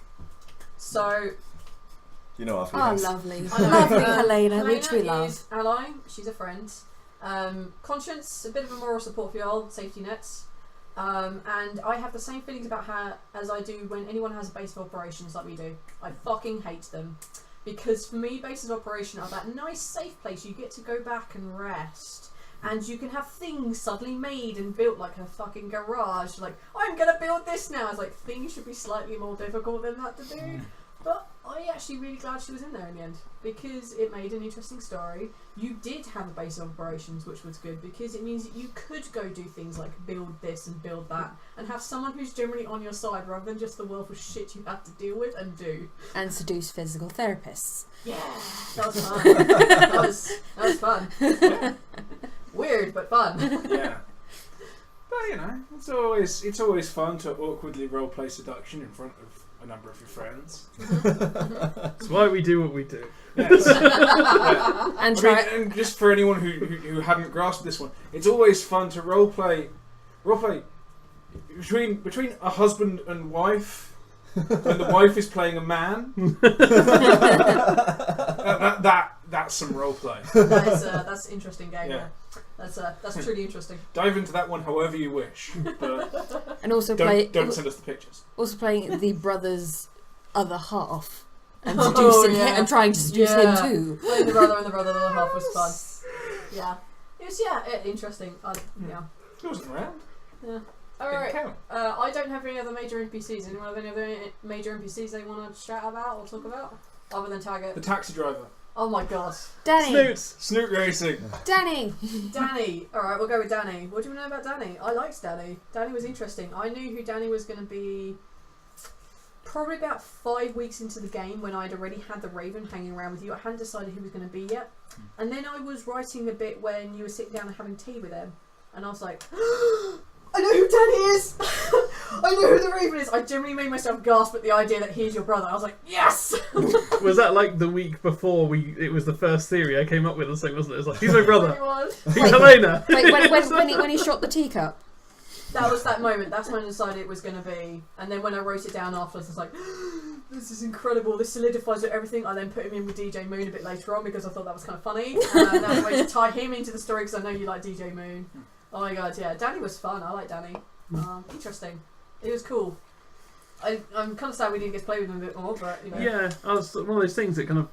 So... You know our Oh, feelings. lovely. I know. Lovely Helena, Helena which we love. is ally, she's a friend. Conscience, a bit of a moral support for y'all, safety nets. And I have the same feelings about her as I do when anyone has a base of operations like we do. I fucking hate them. Because for me, bases of operation are that nice safe place you get to go back and rest. And you can have things suddenly made and built, like a fucking garage. Like, I'm gonna build this now. It's like, things should be slightly more difficult than that to do. But I'm actually really glad she was in there in the end, because it made an interesting story. You did have a base of operations, which was good, because it means that you could go do things like build this and build that, and have someone who's generally on your side rather than just the wealth of shit you have to deal with and do. And seduce physical therapists. Yeah, that was fun. that was fun. Weird, but fun. Yeah. But you know, it's always fun to awkwardly roleplay seduction in front of a number of your friends. That's why we do what we do. Yes. And try. And just for anyone who hadn't grasped this one, it's always fun to roleplay between a husband and wife, when the wife is playing a man. That's some roleplay. That's an interesting game. Yeah. That's truly interesting. Dive into that one however you wish, but And also don't send us the pictures. Also playing the brother's other half and Oh, seducing yeah. him and trying to seduce him too. Playing the brother and the other half was fun. Yeah, it was interesting. Yeah. He wasn't around. Yeah. Didn't Alright. count. I don't have any other major NPCs. Anyone have any other major NPCs they want to shout about or talk about? Other than The Target. taxi driver. Oh my god. Danny! Snoots! Snoot racing. Danny! Danny. Alright, we'll go with Danny. What do you know about Danny? I liked Danny. Danny was interesting. I knew who Danny was going to be probably about 5 weeks into the game, when I'd already had the Raven hanging around with you. I hadn't decided who he was going to be yet. And then I was writing the bit when you were sitting down and having tea with him. And I was like... I know who Danny is! I know who the Raven is! I genuinely made myself gasp at the idea that he's your brother. I was like, yes! Was that like the week before it was the first theory I came up with or something, wasn't it? It was like, he's my brother. It was. He's Helena. Wait, when he shot the teacup? That was that moment. That's when I decided it was going to be. And then when I wrote it down afterwards, I was like, this is incredible. This solidifies with everything. I then put him in with DJ Moon a bit later on because I thought that was kind of funny. That was a way to tie him into the story, because I know you like DJ Moon. Oh my god, yeah. Danny was fun. I like Danny. Interesting. It was cool. I'm kind of sad we didn't get to play with him a bit more, but you know. Yeah, it's one of those things that kind of...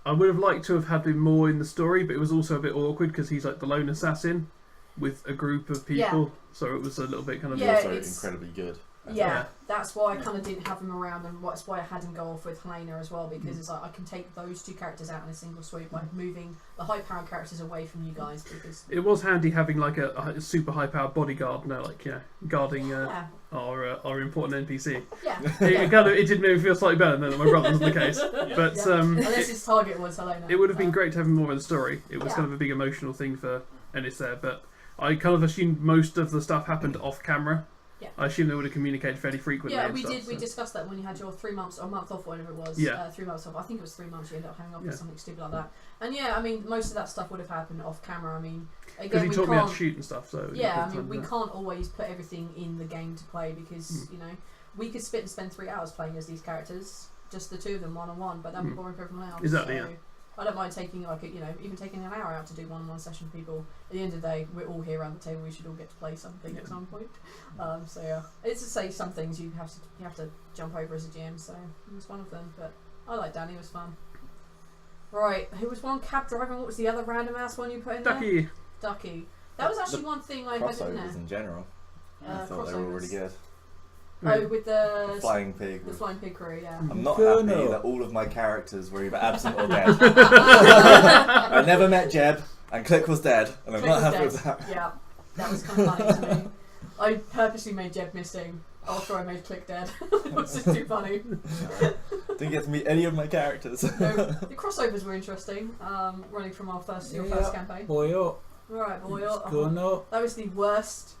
I would have liked to have had him more in the story, but it was also a bit awkward because he's like the lone assassin with a group of people, so it was a little bit kind of... Yeah, Also it's- incredibly good. Yeah, that's why I kind of didn't have him around, and that's why I had him go off with Helena as well, because it's like I can take those 2 characters out in a single swoop by moving the high-powered characters away from you guys, because... It was handy having like a super high-powered bodyguard now, like, guarding our important NPC. Yeah. It did make me feel slightly better than my brother was the case. But Unless his target was Helena. it would have been great to have him more in the story. It was Yeah. kind of a big emotional thing for Ennis there, but I kind of assumed most of the stuff happened off camera. Yeah. I assume they would have communicated fairly frequently. Yeah, and we stuff, did. We so. discussed that when you had your 3 months or month off, whatever it was. Yeah. 3 months off. I think it was 3 months. You ended up hanging off Yeah. with something stupid like that. And yeah, I mean, most of that stuff would have happened off camera. I mean, Because again, he we taught me how to can't. shoot and stuff, so... Yeah, I mean, we can't always put everything in the game to play because you know we could spend 3 hours playing as these characters, just the 2 of them one on one, but that'd be boring for everyone else. Exactly, so yeah. I don't mind taking even taking an hour out to do one-on-one session with people. At the end of the day, we're all here around the table. We should all get to play something at some point. So yeah, it's to say some things you have to jump over as a GM. So it was one of them. But I like Danny. It was fun. Right, who was one cab driver? What was the other random ass one you put in there? Ducky. That was actually one thing I had in there. Crossovers in general. I thought they were really good. Oh, with the flying pig. The flying pig crew, yeah. I'm not happy that all of my characters were either absent or dead. I never met Jeb, and Click was dead, and I'm not happy with that. Yeah, that was kind of funny to me. I purposely made Jeb missing after I made Click dead. It was just too funny. Didn't get to meet any of my characters. No, the crossovers were interesting, running from your first campaign. Boy up. Right, boy. That was the worst.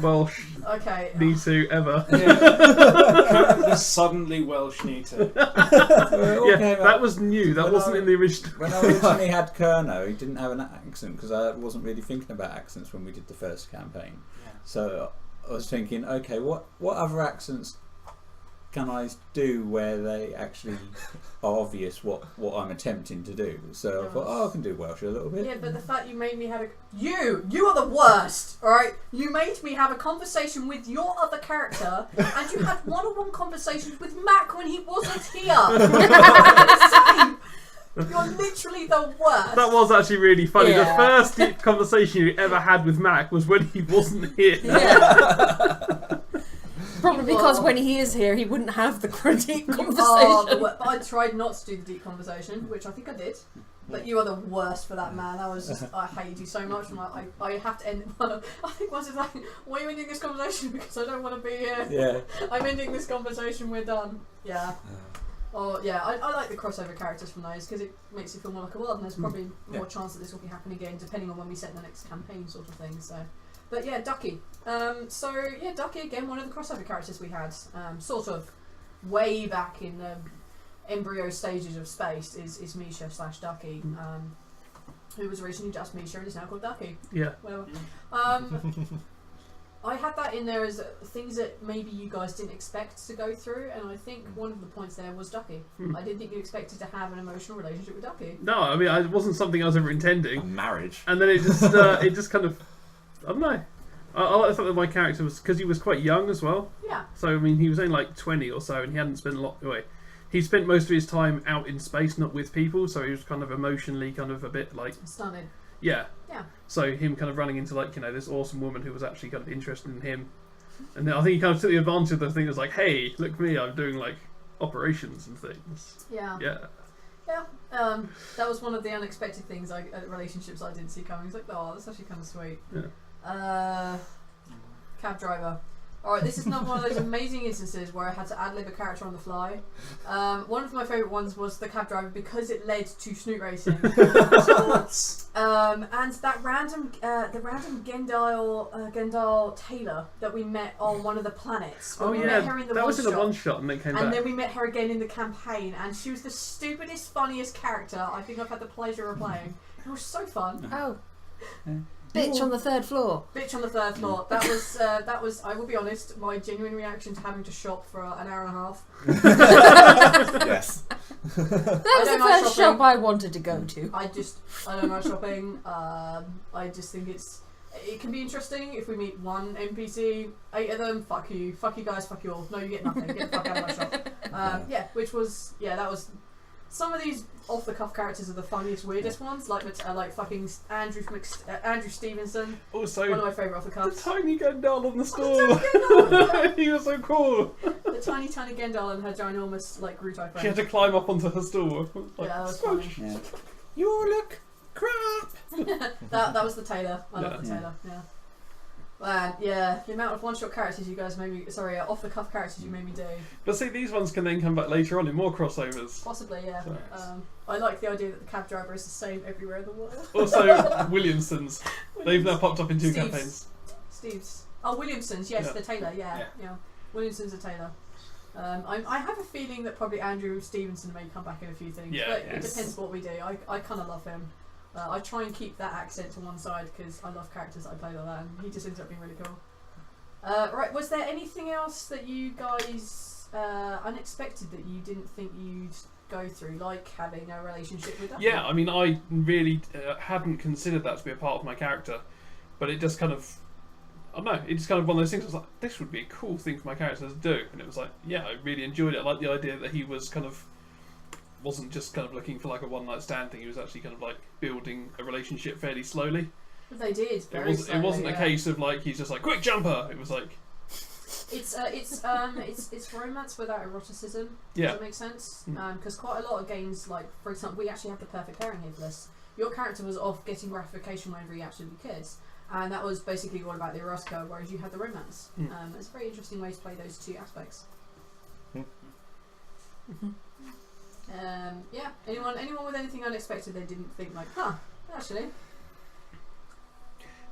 Welsh. Okay. Nitu ever. The suddenly Welsh Nita. That was new. That wasn't in the original. When I originally had Kerno, he didn't have an accent because I wasn't really thinking about accents when we did the first campaign. Yeah. So I was thinking, okay, what other accents can I do where they actually are obvious what I'm attempting to do? So I thought, I can do Welsh a little bit. Yeah, but the fact you made me have you are the worst, alright? You made me have a conversation with your other character and you had one-on-one conversations with Mac when he wasn't here. You're literally the worst. That was actually really funny. Yeah. The first conversation you ever had with Mac was when he wasn't here. Yeah. Probably because when he is here, he wouldn't have the deep conversation. But I tried not to do the deep conversation, which I think I did. But you are the worst for that, man. I hated you so much, and I have to end one of. I think once it's like, why are you ending this conversation? Because I don't want to be here. Yeah. I'm ending this conversation. We're done. Yeah. Oh yeah, I like the crossover characters from those because it makes it feel more like a world, and there's probably more chance that this will be happening again, depending on when we set the next campaign, sort of thing. So. But yeah, Ducky. Ducky again, one of the crossover characters we had, sort of way back in the embryo stages of Spaced is Misha / Ducky, who was originally just Misha and is now called Ducky. Yeah. Whatever. I had that in there as things that maybe you guys didn't expect to go through, and I think one of the points there was Ducky. I didn't think you expected to have an emotional relationship with Ducky. No, I mean, it wasn't something I was ever intending. A marriage. And then it just kind of, I don't know. I like the fact that my character was, because he was quite young as well. Yeah. So I mean, he was only like 20 or so, and he hadn't spent a lot. Anyway, he spent most of his time out in space, not with people. So he was kind of emotionally, kind of a bit like stunning. Yeah. Yeah. So him kind of running into like this awesome woman who was actually kind of interested in him, and then I think he kind of took the advantage of the thing. It was like, hey, look at me, I'm doing like operations and things. Yeah. Yeah. Yeah. That was one of the unexpected things, relationships I didn't see coming. It's like, oh, that's actually kind of sweet. Yeah. Cab driver. Alright, this is not one of those amazing instances where I had to ad-lib a character on the fly. One of my favourite ones was the cab driver because it led to Snoot Racing. And that random Gendal Taylor that we met on one of the planets. Oh we yeah, met her in the that was in a one-shot. one-shot and then came back. And then we met her again in the campaign, and she was the stupidest, funniest character I think I've had the pleasure of playing. It was so fun. Oh. Bitch on the third floor. Bitch on the third floor. That was. I will be honest. My genuine reaction to having to shop for an hour and a half. Yes. That was the first shop I wanted to go to. I don't like shopping. I just think it can be interesting if we meet one NPC, 8 of them. Fuck you guys, fuck you all. No, you get nothing. Get the fuck out of my shop. That was. Some of these off-the-cuff characters are the funniest, weirdest ones, like fucking Andrew Stevenson. Also, one of my favourite the off-the-cuffs. tiny Gendal on the store. He was so cool. The tiny Gendal and her ginormous Groot type. She had to climb up onto her store. Yeah, that was funny. Yeah. You all look crap. that was the Taylor. I love the Taylor. Yeah. Man, yeah, the amount of one-shot characters you guys made me... Sorry, off-the-cuff characters you made me do. But see, these ones can then come back later on in more crossovers. Possibly, yeah. So. I like the idea that the cab driver is the same everywhere in the world. Also, Williamsons. They've now popped up in 2 campaigns. Steve's. Oh, Williamsons, yes, the Taylor, yeah. Williamson's a Taylor. I have a feeling that probably Andrew Stevenson may come back in a few things, but it depends what we do. I kind of love him. I try and keep that accent to one side because I love characters that I play like that, and he just ends up being really cool. Right, was there anything else that you guys unexpected that you didn't think you'd go through, like having a relationship with them. Yeah, I mean, I really hadn't considered that to be a part of my character, but it just kind of, I don't know, it's kind of one of those things. I was like, this would be a cool thing for my character to do, and it was like, yeah, I really enjoyed it. I like the idea that he was kind of wasn't just kind of looking for like a one night stand thing. He was actually kind of like building a relationship fairly slowly. They did. It wasn't a case of like he's just like quick jumper. It was like it's romance without eroticism. Yeah. Does that make sense? Because quite a lot of games, like for example, we actually have the perfect pairing here for this. Your character was off getting gratification whenever he absolutely could, and that was basically all about the erotica, whereas you had the romance. It's a very interesting way to play those two aspects. Yeah. Anyone with anything unexpected they didn't think like, actually.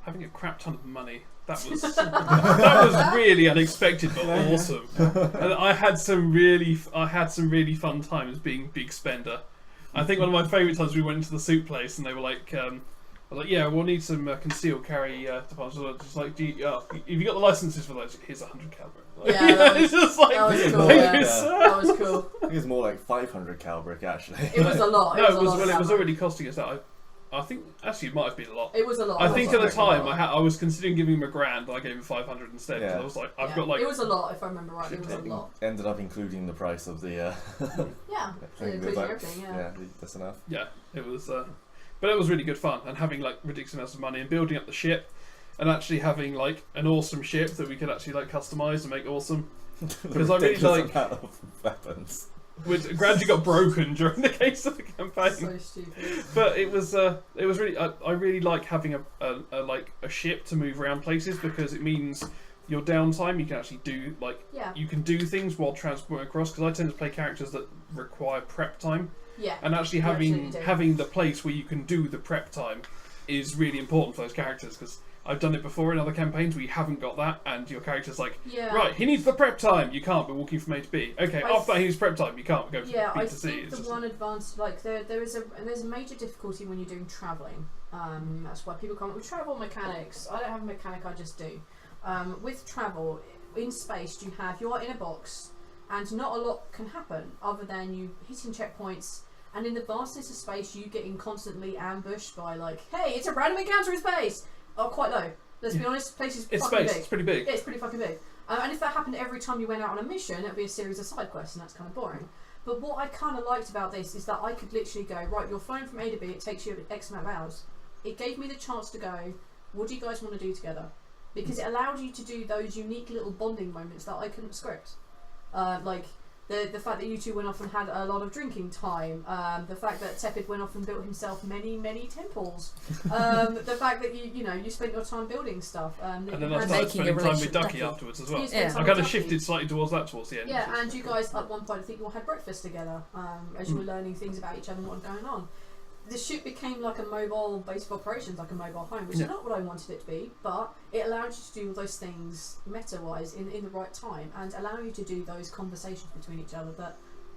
Having a crap ton of money. That was really unexpected but awesome. And I had some really fun times being big spender. I think one of my favourite times we went into the soup place and they were like, I was like, yeah, we'll need some concealed carry departments. Just like, have you got the licenses for those? Here's 100 caliber. Like, Yeah, that was, it's just like, that was cool. thank you, Yeah. sir. That was cool. I think it's more like 500 cal brick actually. It was a lot. No, it was a lot. already costing us that. I think actually it might have been a lot. It was a lot. I think at the time I I was considering giving him $1,000, but I gave him 500 instead. Yeah. I was like, I've got like It was a lot, if I remember right. It was a lot. Ended up including the price of the. Yeah, thing. including Like, everything. yeah, that's enough. yeah, it was. But it was really good fun, and having like ridiculous amounts of money and building up the ship, and actually having like an awesome ship that we could actually like customize and make awesome. Because I really like amount of weapons. which gradually got broken during the case of the campaign. So stupid. But it was really I really like having a ship to move around places because it means your downtime you can actually do you can do things while transporting across, because I tend to play characters that require prep time. Yeah. And actually having the place where you can do the prep time is really important for those characters, because I've done it before in other campaigns where you haven't got that and your character's like, right, he needs the prep time, you can't be walking from A to B. Okay, after that he needs prep time, you can't go from B to C. I think the one advantage, like there's a major difficulty when you're doing travelling. That's why people come up with travel mechanics. I don't have a mechanic, I just do. With travel, in space you are in a box and not a lot can happen other than you hitting checkpoints, and in the vastness of space you getting constantly ambushed by like, hey, it's a random encounter in space! Oh, quite low. Let's be honest, the place is fucking big. It's pretty big. Yeah, it's pretty fucking big. And if that happened every time you went out on a mission, it would be a series of side quests, and that's kind of boring. But what I kind of liked about this is that I could literally go, right, you're flying from A to B, it takes you X amount of hours. It gave me the chance to go, what do you guys want to do together? Because it allowed you to do those unique little bonding moments that I couldn't script. Like the fact that you two went off and had a lot of drinking time, the fact that Tepid went off and built himself many temples, the fact that you spent your time building stuff, and then I started spending time with Ducky afterwards as well. I kind of shifted slightly towards that towards the end. Yeah, and you guys at one point I think you all had breakfast together as you were learning things about each other and what was going on. The ship became like a mobile base of operations, like a mobile home, which is not what I wanted it to be, but it allowed you to do all those things meta-wise in the right time, and allow you to do those conversations between each other that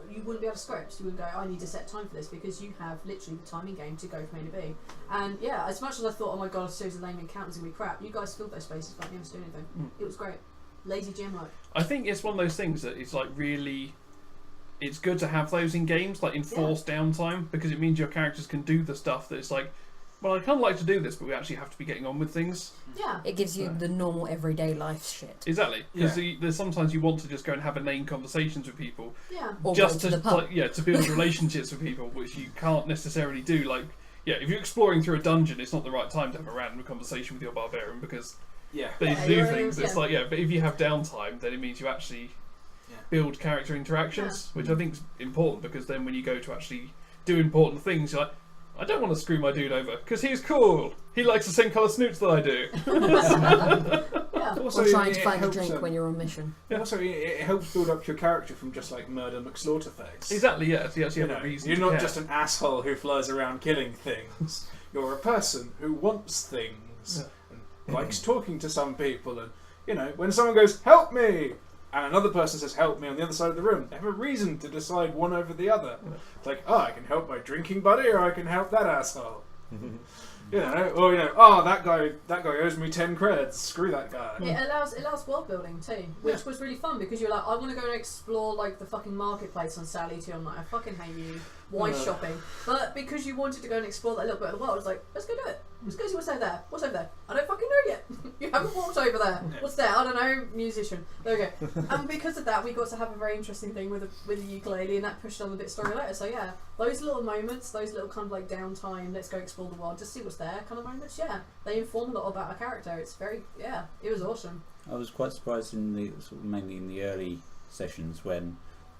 you wouldn't be able to script. You wouldn't go, I need to set time for this, because you have literally the timing game to go from A to B. And yeah, as much as I thought, oh my god, a series of lame encounters and be crap, you guys filled those spaces without me having to do anything. It was great. Lazy GM work. I think it's one of those things that it's like really... It's good to have those in games, like enforced downtime, because it means your characters can do the stuff that it's like, well, I kind of like to do this, but we actually have to be getting on with things. Yeah. It gives you the normal everyday life shit. Exactly, because there's sometimes you want to just go and have inane conversations with people, Or just go to the pub. to build relationships with people, which you can't necessarily do. Like, if you're exploring through a dungeon, it's not the right time to have a random conversation with your barbarian because they do things. It's like, but if you have downtime, then it means you actually build character interactions, which I think is important, because then when you go to actually do important things, you're like, I don't want to screw my dude over because he's cool. He likes the same colour snoots that I do. Also, or trying to find a drink when you're on mission. Also, it helps build up your character from just like murder McSlaughterface. Exactly, yeah. So you actually have a reason. You're to not care. just an asshole who flies around killing things. You're a person who wants things and likes talking to some people. And when someone goes, "Help me!" and another person says, "Help me," on the other side of the room, they have a reason to decide one over the other. It's like, I can help my drinking buddy, or I can help that asshole. You know, or oh, that guy owes me 10 creds. Screw that guy. It allows world building too, which was really fun because you're like, I want to go and explore like the fucking marketplace on Sally 2. I'm like, I fucking hate you. Why shopping? But because you wanted to go and explore that little bit of the world, it's like, let's go do it. Let's go see what's over there. What's over there? I don't fucking know yet. You haven't walked over there. What's there? I don't know. Musician. There we go. And because of that, we got to have a very interesting thing with the ukulele, and that pushed on the bit story later. So yeah, those little moments, those little kind of like downtime, let's go explore the world, just see what's there kind of moments. Yeah, they inform a lot about a character. It's very it was awesome. I was quite surprised in the mainly in the early sessions when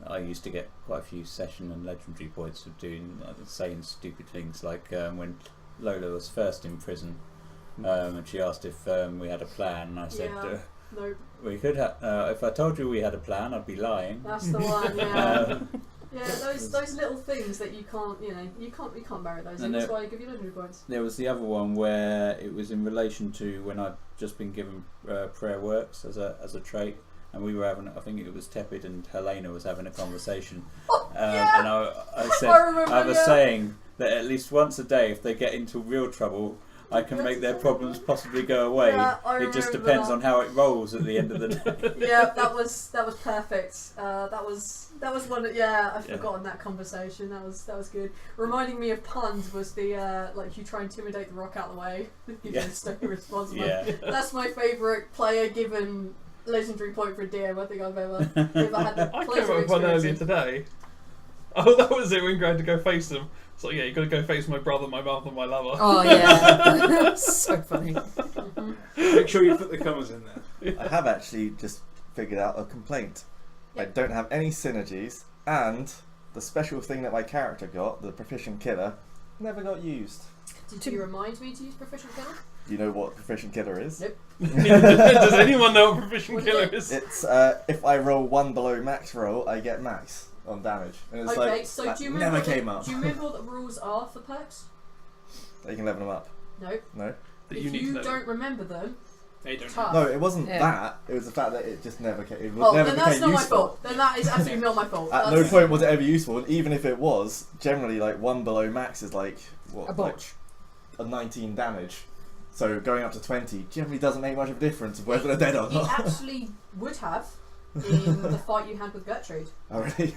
I used to get quite a few session and legendary points of doing saying stupid things like when Lola was first in prison and she asked if we had a plan, and I said nope. We could have if I told you we had a plan I'd be lying. That's the one. Yeah. Yeah, those little things that you can't bury those in. That's why I give you legendary points. There was the other one where it was in relation to when I'd just been given prayer works as a trait, and we were having, I think it was Tepid and Helena was having a conversation, and I said I was saying that at least once a day, if they get into real trouble, I can make their problems possibly go away. Yeah, it just depends on how it rolls at the end of the day. Yeah, that was perfect. That was one. I've forgotten that conversation. That was good. Reminding me of puns was the like you try and intimidate the rock out of the way. You just stay responsible. Yeah. That's my favourite player given legendary point for a DM I think I've ever had. I came up with one earlier today. Oh, that was it when you had to go face them. So yeah, you got to go face my brother, my mum, and my lover. Oh yeah, so funny. Make sure you put the commas in there. I have actually just figured out a complaint. I don't have any synergies, and the special thing that my character got, the proficient killer, never got used. Did you remind me to use proficient killer? Do you know what proficient killer is? Nope. Does anyone know what proficient killer is? It's if I roll one below max roll, I get max on damage. And it's Okay, like, so that do you remember never came up. Do you remember what the rules are for perks? You can level them up. No. No? That If you need to you know. don't remember them, They don't. tough. No, it wasn't Yeah. that. It was the fact that it just never came. It Oh, never then that's became not my useful. fault. Then that is absolutely not my fault. At no point was it ever useful, and even if it was, generally like one below max is like what, A botch. like a 19 damage. So going up to 20 generally doesn't make much of a difference of whether they're dead or It not. actually would have in the fight you had with Gertrude. Oh, really?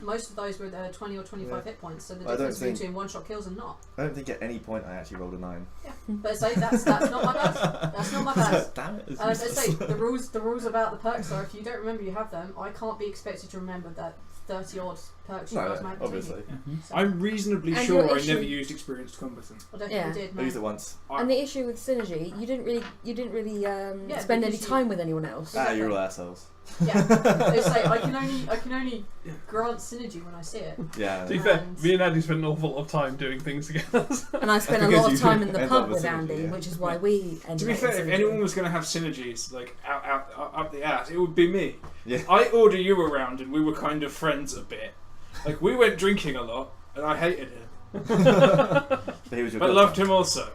Most of those were 20 or 25 hit points, so the I don't difference think- between one-shot kills and not. I don't think at any point I actually rolled a 9. But say that's not my bad. That's not my bad. Damn it. It's Let's say useless. the rules about the perks are if you don't remember you have them, I can't be expected to remember that 30 odd perks you No, guys might have obviously. So, I'm reasonably And sure your I issue- never used experienced combatant. I don't Yeah. think we did. I No. used it once. And the issue with synergy, you didn't really spend any because you- time with anyone else. Ah, you're all assholes. Yeah, they say I can only grant synergy when I see it. Yeah. To be fair, And- me and Andy spent an awful lot of time doing things together. And I spent a Because lot you of time in the end pub up with with synergy, Andy, yeah. which is why we ended To be up fair, with if synergy. anyone was going to have synergies like up the ass, it would be me. Yeah. I order you around, and we were kind of friends a bit. Like we went drinking a lot, and I hated him, But he was your but good loved friend. him also.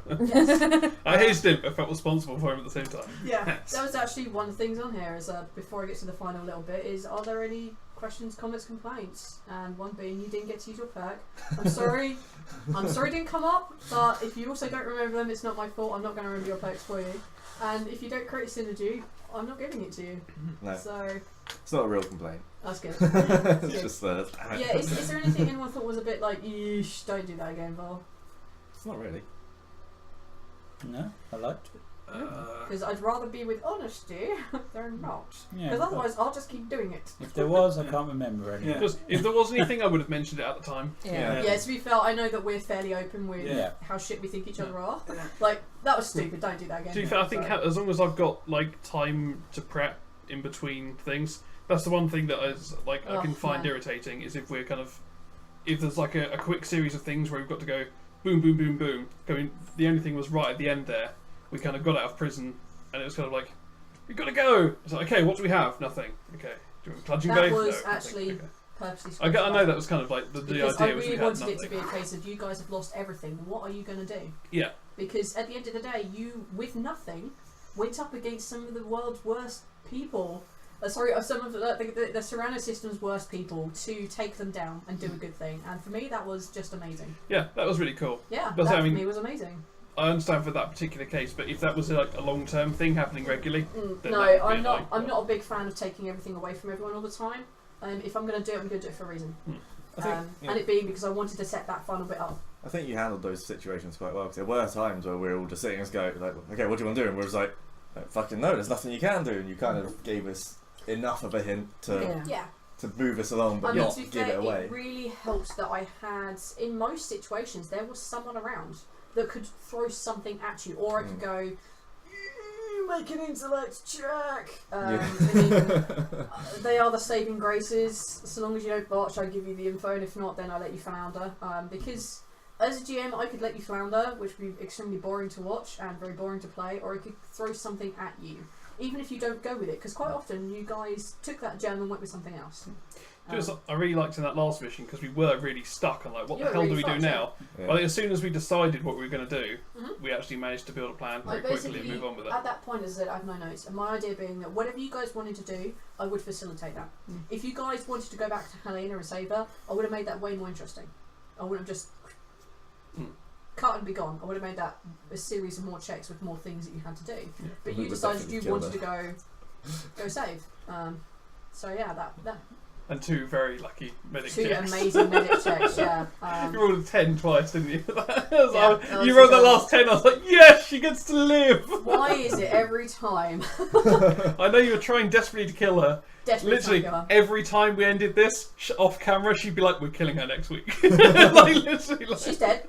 I hated him, but felt responsible for him at the same time. Yeah, Yes. that was actually one of the things on here. Is before I get to the final little bit, is are there any questions, comments, complaints? And one being you didn't get to use your perk. I'm sorry. I'm sorry it didn't come up. But if you also don't remember them, it's not my fault. I'm not going to remember your perks for you. And if you don't create synergy, I'm not giving it to you. No, So it's not a real complaint. that's good. It's That's good. just Yeah, is there anything anyone thought was a bit like, yeesh, don't do that again, Val? It's not really. No, I liked it. Because I'd rather be with honesty than not. Yeah, Because otherwise, I'll just keep doing it. if there was, I can't remember any. Yeah. Because if there was anything, I would have mentioned it at the time. Yeah. Yeah, to be fair, I know that we're fairly open with Yeah. how shit we think each other are. Like, that was stupid, don't do that again. To be fair, I think So- as long as I've got like time to prep in between things, that's the one thing that is like I Oh, can find man. irritating is if we're kind of if there's like a quick series of things where we've got to go boom, boom, boom, boom. Going, the only thing was right at the end there. We kind of got out of prison, and it was kind of like we've got to go. It's like, okay, what do we have? Nothing. Okay, do you want Clutching That Bay? was No, nothing. actually Okay. purposely I know that was kind of like the because idea I was we really had wanted nothing. it to be a case of you guys have lost everything. What are you going to do? Yeah. Because at the end of the day, you, with nothing, went up against some of the world's worst people. Some of the Serrano system's worst people to take them down and do a good thing. And for me, that was just amazing. Yeah, that was really cool. Yeah, But that I mean- for me was amazing. I understand for that particular case, but if that was like a long-term thing happening regularly, then no, that would be I'm not. annoying. I'm not a big fan of taking everything away from everyone all the time. If I'm going to do it, I'm going to do it for a reason. I think, And it being because I wanted to set that final bit up. I think you handled those situations quite well, because there were times where we were all just sitting and go like, okay, what do you want to do? And we were just like, fucking no, there's nothing you can do, and you kind of gave us enough of a hint to Yeah. to move us along, but I mean, not to be give fair, it away. it really helped that I had, in most situations, there was someone around that could throw something at you, or I could go, "You make an intellect check." And even, they are the saving graces. So long as you don't botch, I give you the info, and if not, then I let you flounder. Because as a GM, I could let you flounder, which would be extremely boring to watch and very boring to play, or I could throw something at you. Even if you don't go with it, because quite often you guys took that gem and went with something else. Just, I really liked in that last mission because we were really stuck on like, what You the were hell really do we do fucked, now? Yeah. Well, as soon as we decided what we were going to do, Mhm. we actually managed to build a plan very I quickly and basically, move on with it. at that point, as I said, I have no notes, and my idea being that whatever you guys wanted to do, I would facilitate that. If you guys wanted to go back to Helena and save her, I would have made that way more interesting. I would have just cut and be gone. I would have made that a series of more checks with more things that you had to do. But We you would decided definitely you kill wanted her. to go save. So yeah, that And 2 very lucky medic 2 checks. amazing medic checks. Yeah. You rolled a 10 twice, didn't you? that You was rolled the incredible. last 10, I was like, yes, she gets to live! Why is it every time? I know you were trying desperately to kill her. Desperately Literally, trying to every time we ended this, off camera, she'd be like, we're killing her next week. Like, literally, like, She's dead.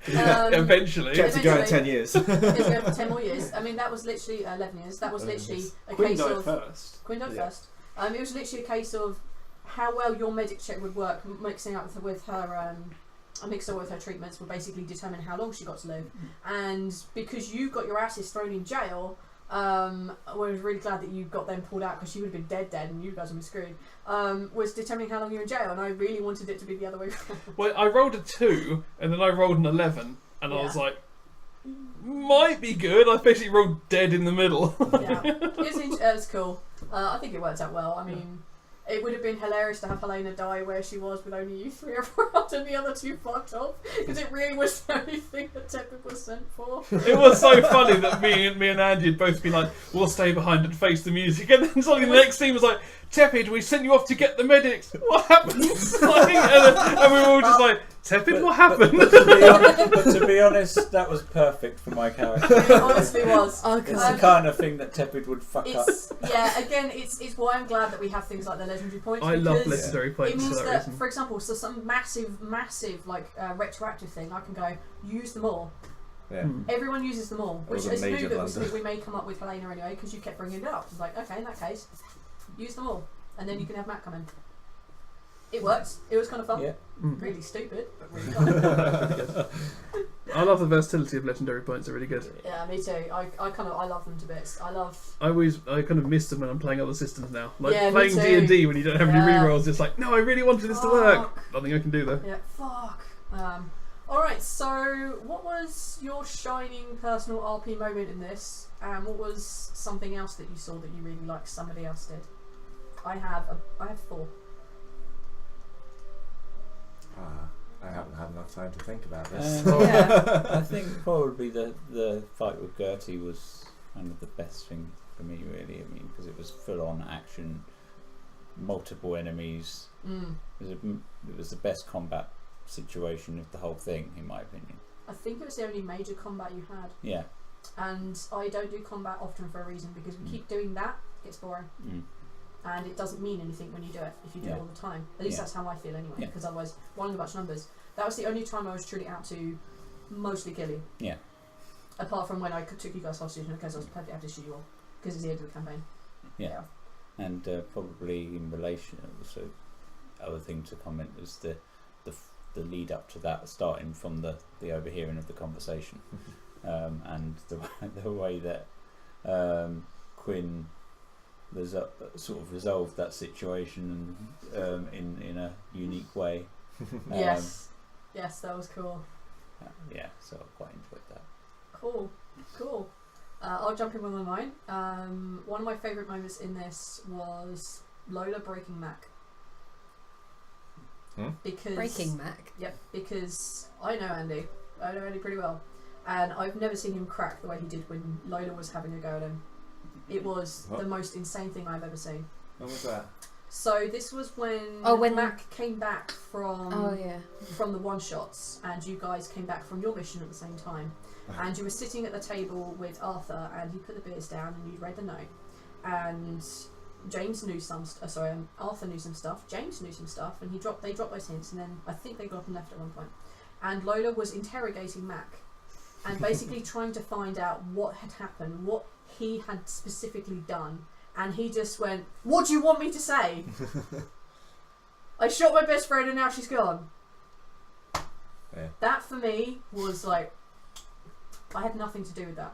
eventually. Kept it going Eventually. 10 years. It's going for 10 more years. I mean, that was literally 11 years. That was literally a Quinn case died of first. Quinn died Yeah. first. It was literally a case of how well your medic check would work, mixing up with her. A mix up with her treatments would basically determine how long she got to live. And because you got your asses thrown in jail, I was really glad that you got them pulled out because she would have been dead, and you guys would be screwed. Was determining how long you were in jail, and I really wanted it to be the other way around. Well, I rolled a 2, and then I rolled an 11, and I was Yeah. like, might be good. I basically rolled dead in the middle. Yeah, it was cool. I think it worked out well. I mean, it would have been hilarious to have Helena die where she was with only you 3 around and the other 2 fucked off, because it really was the only thing that Tepid was sent for. It was so funny that me and Andy had both been like, we'll stay behind and face the music, and then suddenly the next scene was like, Tepid, we sent you off to get the medics. What happened? Like, and we were all just like, Tepid, what happened? But to be honest, that was perfect for my character. It honestly was. Oh It's god. the kind of thing that Tepid would fuck up. It's why I'm glad that we have things like the legendary points. I love because legendary it points means for that that, reason. for example, so some massive like retroactive thing, I can go use them all. Yeah. Everyone uses them all, It which was a is major new that blunder. we may come up with Helena anyway, because you kept bringing it up. It's like, okay, in that case, use them all, and then you can have Matt come in. It works. It was kind of fun. Yeah. Really stupid, but really fun. I love the versatility of legendary points. They're really good. Yeah, me too. I love them to bits. I kind of miss them when I'm playing other systems now. Like Yeah, me playing too. D&D when you don't have any Yeah. rerolls. It's like, no, I really wanted this to work. Fuck. Nothing I can do though. Yeah, fuck. Alright, so what was your shining personal RP moment in this? And what was something else that you saw that you really liked somebody else did? I have 4. I haven't had enough time to think about this. Yeah. I think probably the fight with Gertie was kind of the best thing for me, really. I mean, because it was full on action, multiple enemies. It was the best combat situation of the whole thing, in my opinion. I think it was the only major combat you had. Yeah. And I don't do combat often for a reason, because we keep doing that, it gets boring. And it doesn't mean anything when you do it, if you do it all the time. At least Yeah. that's how I feel anyway, Yeah. because otherwise, rolling a bunch of numbers. That was the only time I was truly out to mostly kill you. Yeah. Apart from when I took you guys hostage, and because I was perfectly happy to shoot you all, because it's the end of the campaign. Yeah. And probably in relation, also, other thing to comment was the lead up to that, starting from the overhearing of the conversation, and the way that Quinn sort of resolved that situation in a unique way. Yes, that was cool. Yeah, so I quite enjoyed that. Cool. I'll jump in with mine. One of my favourite moments in this was Lola breaking Mac. Because Breaking Mac. Yep, because I know Andy pretty well. and I've never seen him crack the way he did when Lola was having a go at him. It was What? the most insane thing I've ever seen. When was that? So this was when, when- Mac came back from yeah. from the one-shots, and you guys came back from your mission at the same time. And you were sitting at the table with Arthur, and he put the beers down, and you read the note. And James knew Arthur knew some stuff. James knew some stuff, and they dropped those hints, and then I think they got up and left at one point. And Lola was interrogating Mac, and basically trying to find out what had happened, what he had specifically done. And he just went, "What do you want me to say? I shot my best friend, and now she's gone." Yeah. That for me was like, I had nothing to do with that.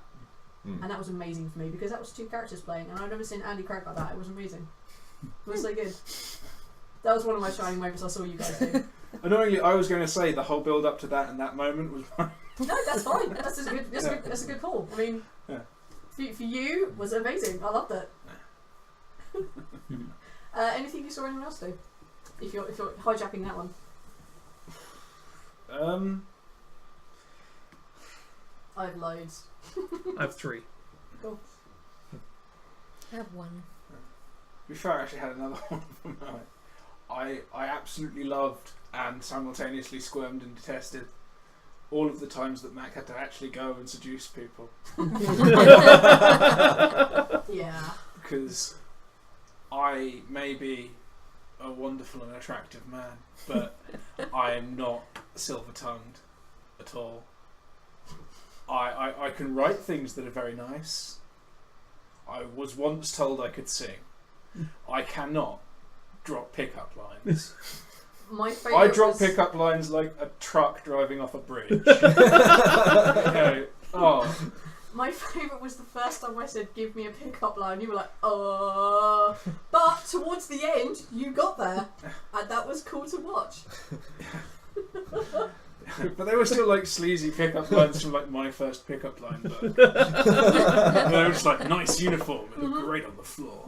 Mm. And that was amazing for me because that was two characters playing, and I've never seen Andy crack like that. It was amazing. It was so good. That was one of my shining moments I saw you guys do. Annoyingly, I was going to say the whole build up to that and that moment was mine. No, that's fine. That's a good. That's a good call. I mean, Yeah. for you was amazing. I loved it. Anything you saw anyone else do? If you're hijacking that one, I have loads. I have 3. Cool. I have one. To be fair, I actually had another one from I absolutely loved and simultaneously squirmed and detested all of the times that Mac had to actually go and seduce people. Yeah. Because I may be a wonderful and attractive man, but I am not silver-tongued at all. I can write things that are very nice. I was once told I could sing. I cannot drop pickup lines. My favourite. I drop was, pickup lines like a truck driving off a bridge. Okay. Oh, My favourite was the first time I said, "Give me a pickup line." You were like, But towards the end, you got there, and that was cool to watch. but they were still like sleazy pickup lines from like my first pickup line book. They were just like, "Nice uniform, it looked great on the floor."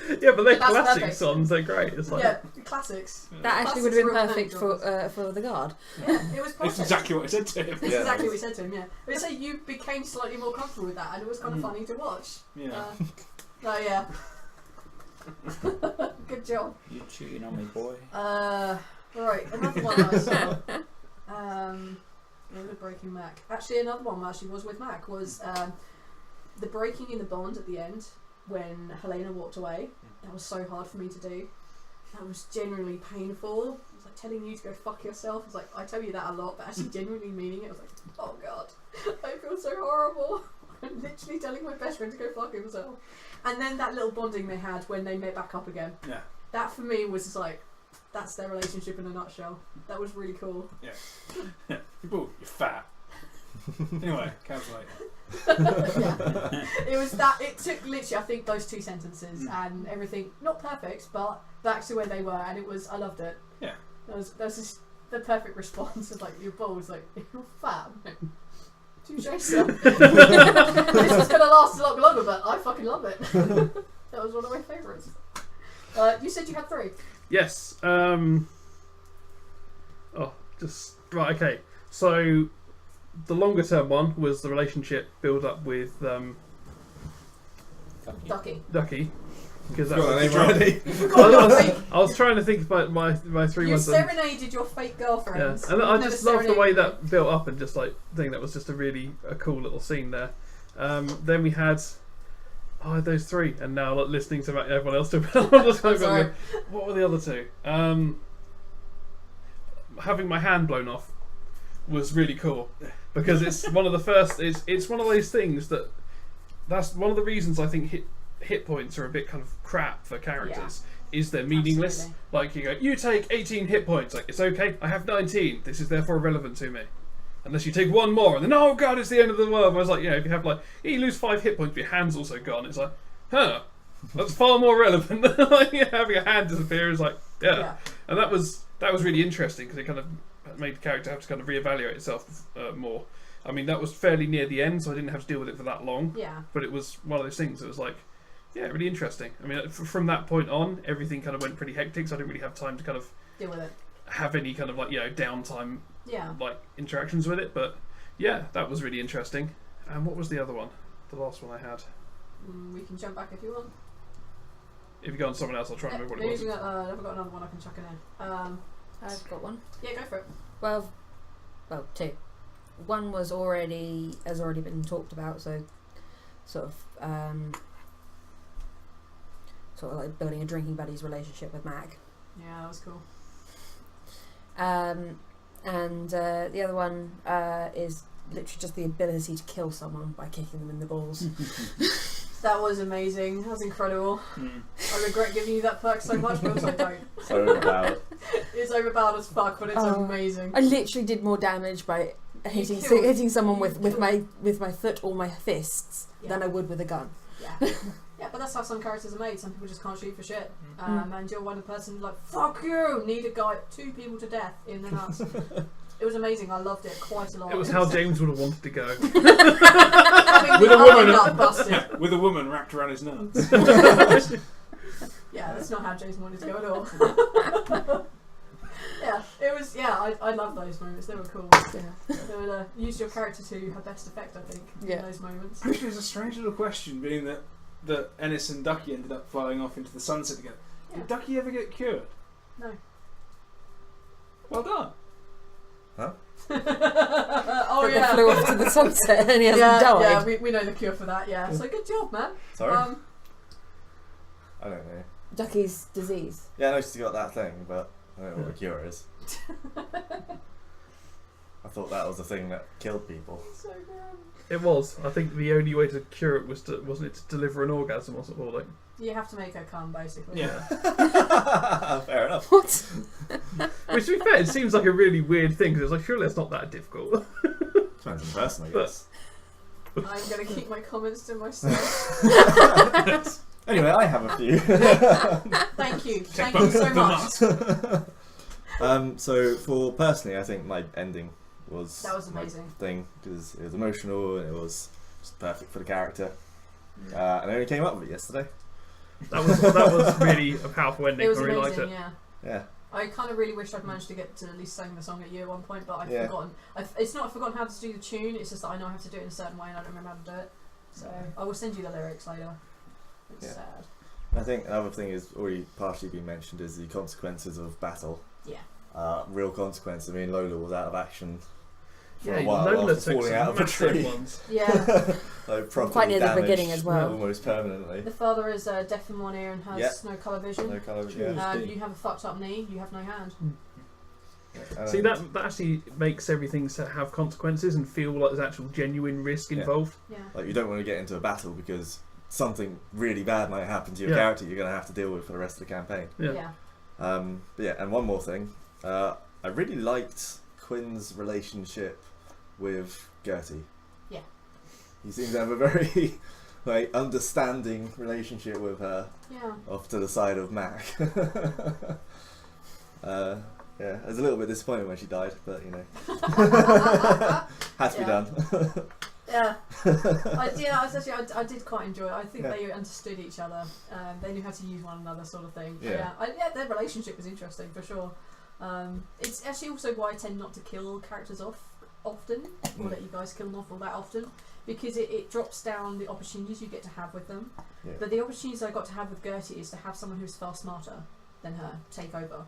Yeah, but they're That's classic perfect. songs. They're great. It's like Yeah, classics. That actually would have been perfect for the guard. Yeah, it was perfect. It's exactly what I said to him. It's Yeah. exactly what we said to him, yeah. But so you became slightly more comfortable with that, and it was kind of funny to watch. Yeah. Oh, yeah. Good job. You cheating on me, boy. Right, another one I saw. The Breaking Mac. Actually, another one actually was with Mac was the breaking in the bond at the end when Helena walked away. That was so hard for me to do. That was genuinely painful. It was like telling you to go fuck yourself. It's like, I tell you that a lot, but actually genuinely meaning it. I was like, oh god, I feel so horrible. I'm literally telling my best friend to go fuck himself. And then that little bonding they had when they met back up again. Yeah. That for me was just like, that's their relationship in a nutshell. That was really cool. Yeah. Ooh, you're fat. Anyway, calculate. Yeah. It was that. It took literally, I think, those 2 sentences and everything. Not perfect, but back to where they were, and it was. I loved it. Yeah. That was just the perfect response of like your balls, like you're fat. Touche, sir. This is gonna last a lot longer, but I fucking love it. That was one of my favourites. You said you had 3. yes. Right. Okay. So the longer term one was the relationship build up with Ducky. Ducky, because that Got was that name already? You forgot your fake. I was trying to think about my 3 You ones. serenaded your fake Yeah, girlfriends. and I You've just never loved the way serenaded that built up, and just like I think that was just a cool little scene there. Then we had those 3, and now like, listening to everyone else talk about I'm just kind of Sorry. going, what were the other 2? Having my hand blown off was really cool because it's one of the first. It's one of those things that's one of the reasons I think hit points are a bit kind of crap for characters. Is they're meaningless. Absolutely. Like you go, you take 18 hit points. Like it's okay. I have 19. This is therefore irrelevant to me. Unless you take 1 more, and then oh god, it's the end of the world. I was like, if you have like you lose 5 hit points, but your hand's also gone. It's like, that's far more relevant than like having a hand disappear. Is like, yeah. And that was really interesting because it kind of made the character have to kind of reevaluate itself more. I mean, that was fairly near the end, so I didn't have to deal with it for that long. Yeah. But it was one of those things that was like, really interesting. I mean, from that point on, everything kind of went pretty hectic, so I didn't really have time to kind of Deal with it. have any kind of like downtime Yeah. like interactions with it. But Yeah, that was really interesting. And what was the other one? The last one I had. We can jump back if you want. If you go on someone else, I'll try and remember what it was. I've got another one I can chuck in there. I've got one. Yeah, go for it. Well, two. One has already been talked about, so sort of like building a drinking buddies relationship with Mac. Yeah, that was cool. And the other one is literally just the ability to kill someone by kicking them in the balls. That was amazing. That was incredible. I regret giving you that perk so much, but also don't. So overpowered. It's overpowered as fuck, but it's amazing. I literally did more damage by hitting someone with my foot or my fists than I would with a gun. Yeah. Yeah, but that's how some characters are made. Some people just can't shoot for shit. And you're one person who's like, fuck you! Need a guy, 2 people to death in the nuts. It was amazing. I loved it quite a lot. It was how James would have wanted to go. With a woman wrapped around his nuts. Yeah, that's not how Jason wanted to go at all. Yeah, it was. Yeah, I love those moments. They were cool. Yeah, they would use your character to her best effect, I think, in those moments. Actually, there's a strange little question, being that Ennis and Ducky ended up flying off into the sunset together. Yeah. Did Ducky ever get cured? No. Well done. Huh? Oh But yeah. they flew off to the sunset and he hasn't died. Yeah, we know the cure for that. Yeah, so good job, man. Sorry? I don't know. Ducky's disease. Yeah, I know she's got that thing, but I don't know what the cure is. I thought that was the thing that killed people. So good. It was. I think the only way to cure it wasn't it to deliver an orgasm or something like. You have to make her come, basically. Yeah. Fair enough. What? Which, to be fair, it seems like a really weird thing because it's like, surely it's not that difficult. Depends on the person, I guess. I'm going to keep my comments to myself. Anyway, I have a few. Thank you. Thank you so much. So, for personally, I think my ending was That was amazing. my thing because it was emotional and it was just perfect for the character. And I only came up with it yesterday. That was really a powerful ending. It was I really liked amazing, it. Yeah. I kind of really wished I'd managed to get to at least sing the song at you at one point, but I've Yeah. forgotten. It's not I've forgotten how to do the tune, it's just that I know I have to do it in a certain way and I don't remember how to do it. So I will send you the lyrics later. It's Yeah. sad. I think another thing is already partially been mentioned is the consequences of battle. Yeah. Real consequence. I mean, Lola was out of action for Yeah, a while Lola after took falling some out of a massive tree. ones. Yeah. Like properly Quite near the damaged, beginning as well. almost permanently. The father is deaf in one ear and has no colour vision. No colour, yeah. You have a fucked up knee, you have no hand. See, that actually makes everything have consequences and feel like there's actual genuine risk involved. Yeah. Like you don't want to get into a battle because something really bad might happen to your character you're going to have to deal with for the rest of the campaign. Yeah. But yeah, and one more thing. I really liked Quinn's relationship with Gertie. Yeah. He seems to have a very like understanding relationship with her. Yeah. Off to the side of Mac. Yeah, I was a little bit disappointed when she died, but you know, had to be done. Yeah. I did quite enjoy it. I think they understood each other. They knew how to use one another, sort of thing. Yeah. Their relationship was interesting for sure. It's actually also why I tend not to kill characters off often, or let you guys kill them off all that often, because it drops down the opportunities you get to have with them. Yeah. But the opportunities I got to have with Gertie is to have someone who's far smarter than her take over.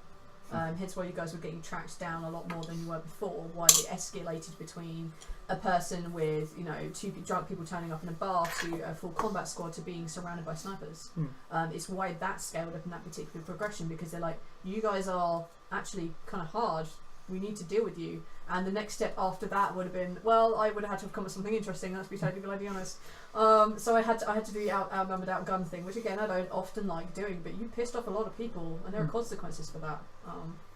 Hence why you guys were getting tracked down a lot more than you were before, why it escalated between a person with, you know, 2 drunk people turning up in a bar to a full combat squad to being surrounded by snipers. It's why that scaled up in that particular progression, because they're like, you guys are actually kind of hard, we need to deal with you. And the next step after that would have been, well, I would have had to have come up with something interesting, let's be totally bloody honest. So I had to do the outnumbered, outgunned thing, which again I don't often like doing, but you pissed off a lot of people and there are consequences for that.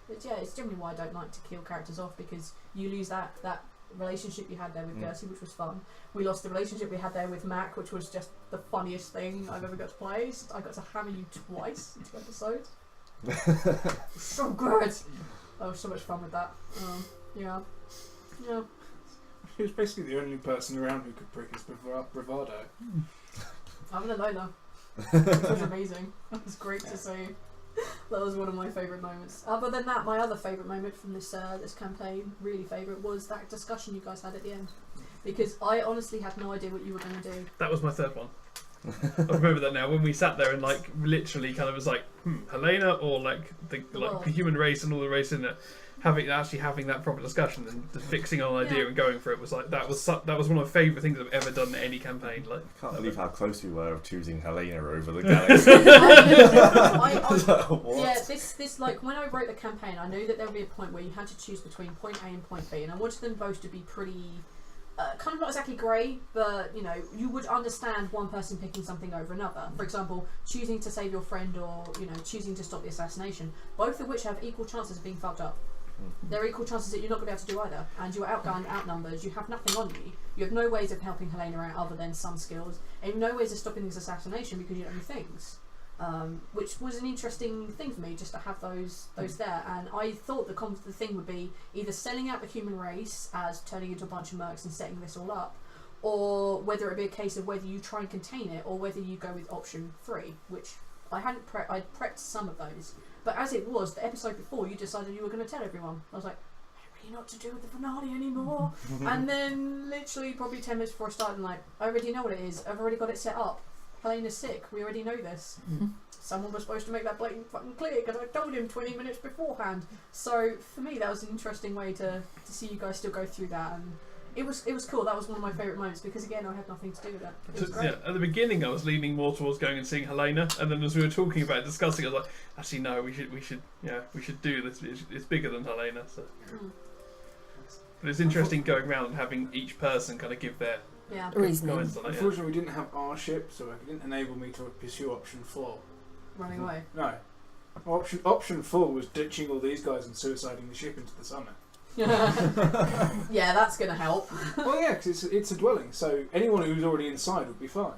It's generally why I don't like to kill characters off, because you lose that relationship you had there with Gertie, which was fun. We lost the relationship we had there with Mac, which was just the funniest thing I've ever got to play. I got to hammer you twice in 2 episodes. So good. I was so much fun with that. Yeah. He was basically the only person around who could prick his bravado. Other than Lola. It was amazing. It was great to see. That was one of my favourite moments. Other than that, my other favourite moment from this campaign, really favourite, was that discussion you guys had at the end. because I honestly had no idea what you were going to do. That was my third one. I remember that now. When we sat there and like literally kind of was like, Helena or like the human race and all the race in it, having that proper discussion and just fixing on an idea and going for it was like that was one of my favourite things I've ever done in any campaign. Like, I can't believe how close we were of choosing Helena over the galaxy. This like when I wrote the campaign, I knew that there would be a point where you had to choose between point A and point B, and I wanted them both to be pretty. Kind of not exactly grey, but you know, you would understand one person picking something over another. For example, choosing to save your friend or, you know, choosing to stop the assassination, both of which have equal chances of being fucked up. There are equal chances that you're not going to be able to do either, and you're outgunned, outnumbered, you have nothing on you. You have no ways of helping Helena out other than some skills, and no ways of stopping this assassination because you don't have things. Which was an interesting thing for me, just to have those there. And I thought the thing would be either selling out the human race as turning into a bunch of mercs and setting this all up, or whether it be a case of whether you try and contain it, or whether you go with option 3, which I hadn't I'd prepped some of those. But as it was, the episode before, you decided you were going to tell everyone. I was like, I don't really know what to do with the finale anymore. And then literally probably 10 minutes before I started, I'm like, I already know what it is. I've already got it set up. Helena's sick. We already know this. Someone was supposed to make that blatant fucking clear because I told him 20 minutes beforehand. So for me, that was an interesting way to see you guys still go through that, and it was cool. That was one of my favourite moments because again, I had nothing to do with it. It was great. Yeah, at the beginning, I was leaning more towards going and seeing Helena, and then as we were talking about it, discussing, I was like, actually no, we should do this. It's bigger than Helena. So. But it's interesting going around and having each person kind of give their reasoning. Unfortunately, we didn't have our ship, so it didn't enable me to pursue option 4. Running away. No. Option 4 was ditching all these guys and suiciding the ship into the summit. Yeah, that's going to help. Well, yeah, because it's a dwelling, so anyone who's already inside would be fine.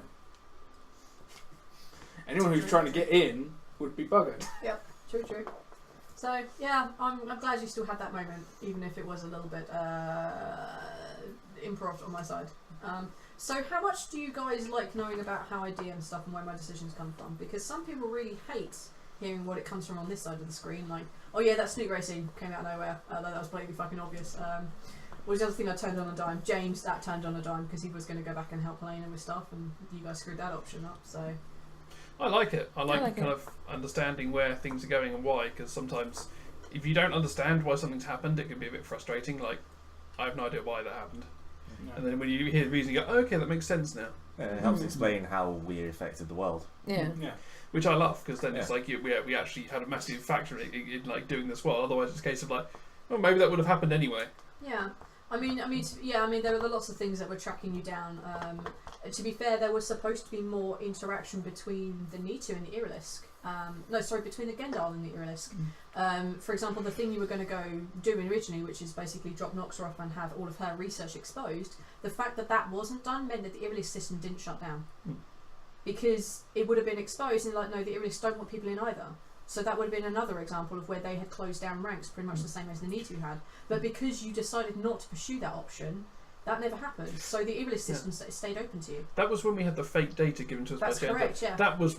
Anyone who's trying to get in would be buggered. Yep, true. So, yeah, I'm glad you still had that moment, even if it was a little bit improv on my side. So how much do you guys like knowing about how I DM stuff and where my decisions come from? Because some people really hate hearing what it comes from on this side of the screen. Like, oh yeah, that snoot racing came out of nowhere. That was blatantly fucking obvious. What was the other thing I turned on a dime? James, that turned on a dime because he was going to go back and help Helena with stuff, and you guys screwed that option up. So I like it. I like kind of understanding where things are going and why, because sometimes if you don't understand why something's happened, it can be a bit frustrating. Like, I have no idea why that happened. No. And then when you hear the reason, you go, oh, okay, that makes sense now. Yeah, it helps explain how we affected the world. Yeah. Which I love, because then it's like we actually had a massive factor in like doing this well. Otherwise, it's a case of like, well, maybe that would have happened anyway. Yeah. I mean, there were lots of things that were tracking you down. To be fair, there was supposed to be more interaction between the Nitu and the Irilisk. Between the Gendal and the Irilisk. For example, the thing you were going to go do originally, which is basically drop Noxer off and have all of her research exposed, the fact that wasn't done meant that the Irilisk system didn't shut down. Because it would have been exposed and like, no, the Irilisk don't want people in either. So that would have been another example of where they had closed down ranks pretty much the same as the Nitu had. But because you decided not to pursue that option, that never happened. So the Irilisk system stayed open to you. That was when we had the fake data given to us That's by Jen. correct, yeah. That was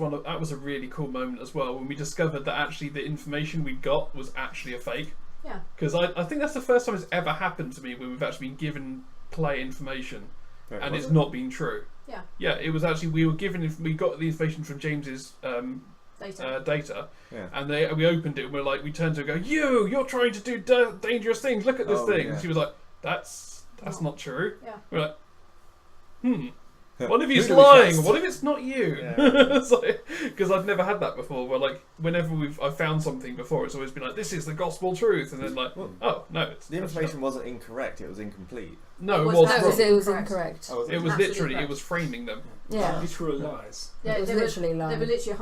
a really cool moment as well, when we discovered that actually the information we got was actually a fake. Yeah. Because I think that's the first time it's ever happened to me when we've actually been given play information and it's not been true. Yeah. Yeah, it was actually, we got the information from James's data, and we opened it and we turned to her and go, you're trying to do dangerous things, look at this thing. And she was like, that's not true. Yeah. We're like, what if he's lying? What if it's not you? Because I've never had that before, where like whenever I've found something before, it's always been like, this is the gospel truth, and then like, oh no, the information wasn't incorrect, it was incomplete. No, it was incorrect. It was literally, it was framing them. Yeah. Literal lies. Yeah, it was literally lies. They were literally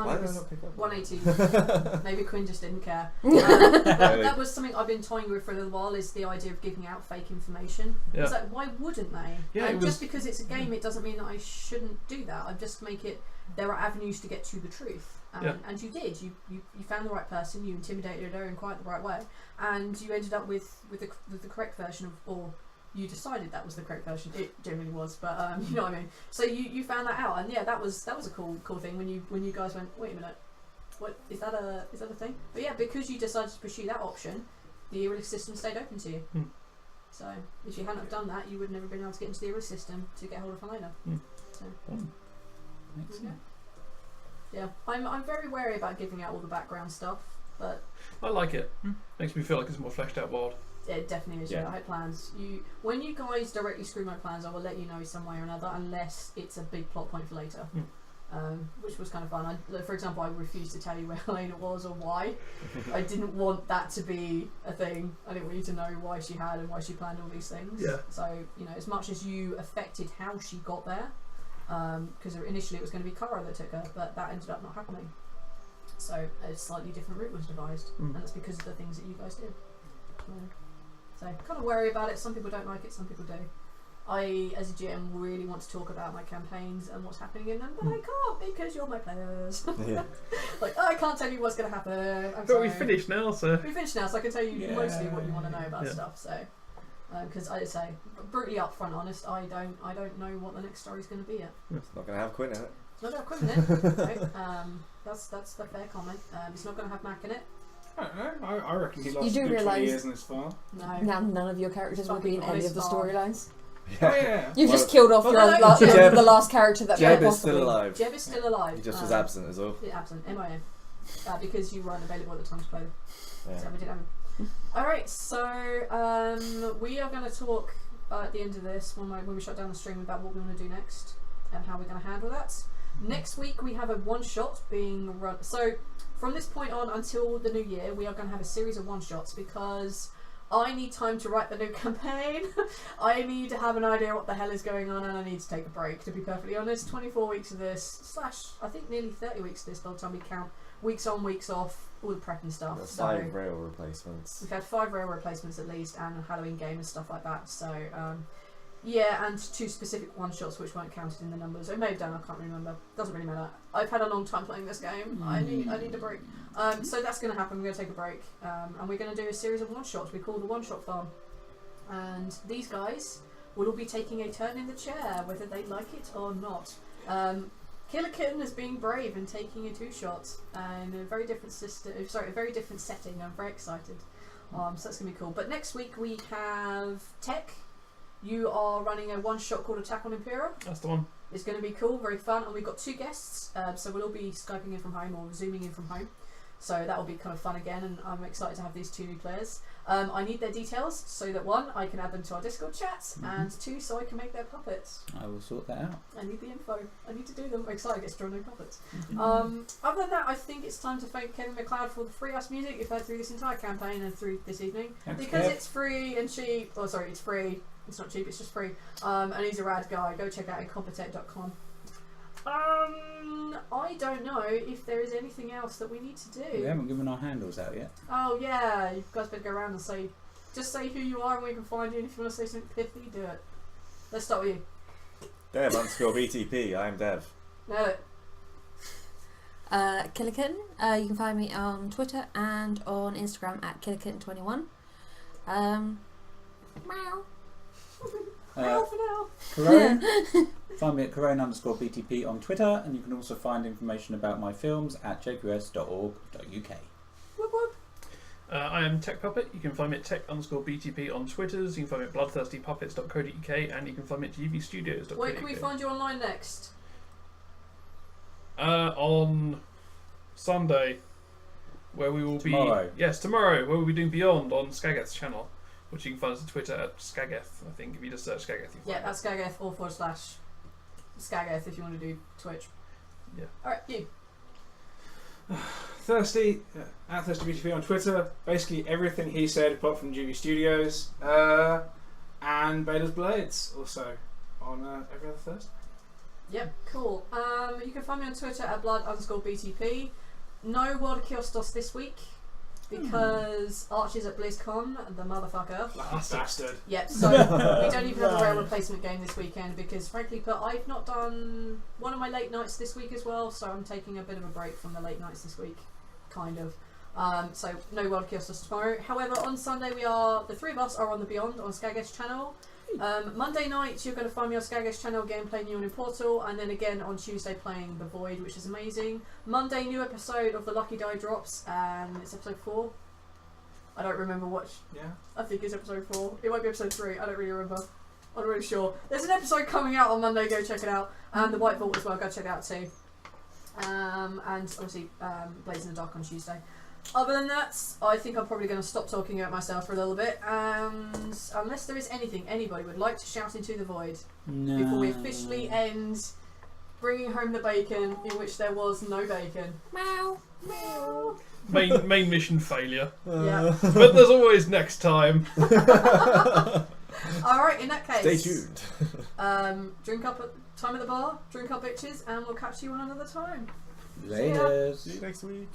180. Maybe Quinn just didn't care. That was something I've been toying with for a little while, is the idea of giving out fake information. Yeah. It's like, why wouldn't they? Yeah, just because it's a game, it doesn't mean that I shouldn't do that. I just make it, there are avenues to get to the truth. And you did. You found the right person, you intimidated her in quite the right way, and you ended up with the correct version of, or you decided that was the correct version. It generally was, but you know what I mean. So you found that out, and that was a cool thing when you guys went, wait a minute, what is that a thing? But yeah, because you decided to pursue that option, the Irilisk system stayed open to you. So if you hadn't have done that, you would never been able to get into the array system to get hold of Helena. So Excellent. yeah, I'm very wary about giving out all the background stuff, but I like it. Makes me feel like it's more fleshed out world. it definitely is. Yeah. I had plans. When you guys directly screw my plans, I will let you know some way or another, unless it's a big plot point for later. Which was kind of fun. For example, I refused to tell you where Helena was or why. I didn't want that to be a thing. I didn't want you to know why she had and why she planned all these things. Yeah. So, as much as you affected how she got there, because initially it was going to be Kara that took her, but that ended up not happening. So a slightly different route was devised, and that's because of the things that you guys did. So kind of wary about it. Some people don't like it, some people do. I, as a GM, really want to talk about my campaigns and what's happening in them, but I can't because you're my players. Yeah. I can't tell you what's going to happen. But we finished now, so We finished now, so I can tell you mostly what you want to know about stuff. So, because I say, brutally upfront, honest, I don't know what the next story's going to be yet. It's not going to have Quinn in it. It's not going to have Quinn in it. Right? That's the fair comment. It's not going to have Mac in it. I don't know. I reckon he You lost do a good 20 realise- years in this file. No. Now none of your characters will be in any of the Fucking storylines. Oh yeah. You've Well, just killed off well, your no, Jeb- the last character that Jeb may is still possibly. alive. Jeb is still alive. He just was absent as well. Yeah, absent. MIA. Because you weren't available at the time to play. Yeah. So we didn't have him. Alright, so we are going to talk at the end of this, when we shut down the stream, about what we want to do next and how we're going to handle that. Next week we have a one-shot being run. So from this point on until the new year, we are going to have a series of one-shots because I need time to write the new campaign. I need to have an idea what the hell is going on, and I need to take a break, to be perfectly honest. 24 weeks of this, / I think nearly 30 weeks of this by the time we count weeks on, weeks off, all the prep and stuff. There's So 5 rail replacements. we've had 5 rail replacements at least, and a Halloween game and stuff like that. So yeah, and 2 specific one-shots which weren't counted in the numbers. I may have done, I can't remember. Doesn't really matter. I've had a long time playing this game. I need a break. So that's going to happen. We're going to take a break. And we're going to do a series of one-shots we call the One-Shot Farm. And these guys will all be taking a turn in the chair, whether they like it or not. Killer Kitten is being brave and taking a 2-shot in a very different a very different setting. I'm very excited. So that's going to be cool. But next week we have Tech. You are running a one-shot called Attack on Impera. that's the one. It's going to be cool, very fun, and we've got 2 guests, so we'll all be Skyping in from home or Zooming in from home. So that will be kind of fun again, and I'm excited to have these 2 new players. I need their details so that 1, I can add them to our Discord chats, and 2, so I can make their puppets. I will sort that out. I need the info. I need to do them. I'm excited to get to draw new puppets. Other than that, I think it's time to thank Kevin MacLeod for the free ass music you've heard through this entire campaign and through this evening. Thanks, Because Kev. it's free and cheap. Oh, sorry, it's free. It's not cheap, it's just free. And he's a rad guy. Go check out incompetech.com. I don't know if there is anything else that we need to do. We haven't given our handles out yet. Oh yeah, you guys better go around and say who you are and we can find you, and if you want to say something pithy, do it. Let's start with you. Dev _BTP. I'm Dev. No. Killer Kitten. You can find me on Twitter and on Instagram at KillerKitten21. Meow. Meow for now. Corone. Find me at Corone_BTP on Twitter, and you can also find information about my films at jqs.org.uk. Whoop whoop. I am Tech Puppet. You can find me at tech_BTP on Twitters. You can find me at bloodthirstypuppets.co.uk, and you can find me at gvstudios.co.uk. Where can we find you online next? On Sunday, where we will Tomorrow. be... Yes, tomorrow, where we'll be doing Beyond on Skageth's channel, which you can find us on Twitter at Skageth, I think. If you just search Skageth, you Yeah, find that's Skageth or /Skageth if you want to do Twitch. Yeah. Alright, you. Thirsty at ThirstyBTP on Twitter. Basically everything he said apart from GV Studios. And Baylor's Blades also on every other Thursday. Yep, cool. You can find me on Twitter at blood_BTP. No World of Kiostos this week because Archie's at BlizzCon, the motherfucker. Bastard. Yep, so we don't even have a rail replacement game this weekend because, frankly, I've not done one of my late nights this week as well, so I'm taking a bit of a break from the late nights this week, kind of. So no World of Kiostos tomorrow. However, on Sunday the 3 of us are on the Beyond on Skageth's channel. Monday night you're going to find me on Skageth's channel again playing New in Portal, and then again on Tuesday playing The Void, which is amazing. Monday new episode of the Lucky Die drops, and it's episode 4. I don't remember what. Yeah. I think it's episode 4. It might be episode 3. I don't really remember. I'm not really sure. There's an episode coming out on Monday. Go check it out. And the White Vault as well. Go check it out too. And obviously Blaze in the Dark on Tuesday. Other than that, I think I'm probably going to stop talking about myself for a little bit. And unless there is anything anybody would like to shout into the void before we officially end bringing home the bacon, in which there was no bacon. Meow. Meow. Main mission failure. Yeah. But there's always next time. Alright, in that case. Stay tuned. Drink up at time at the bar, drink up bitches, and we'll catch you on another time. Later. See you next week.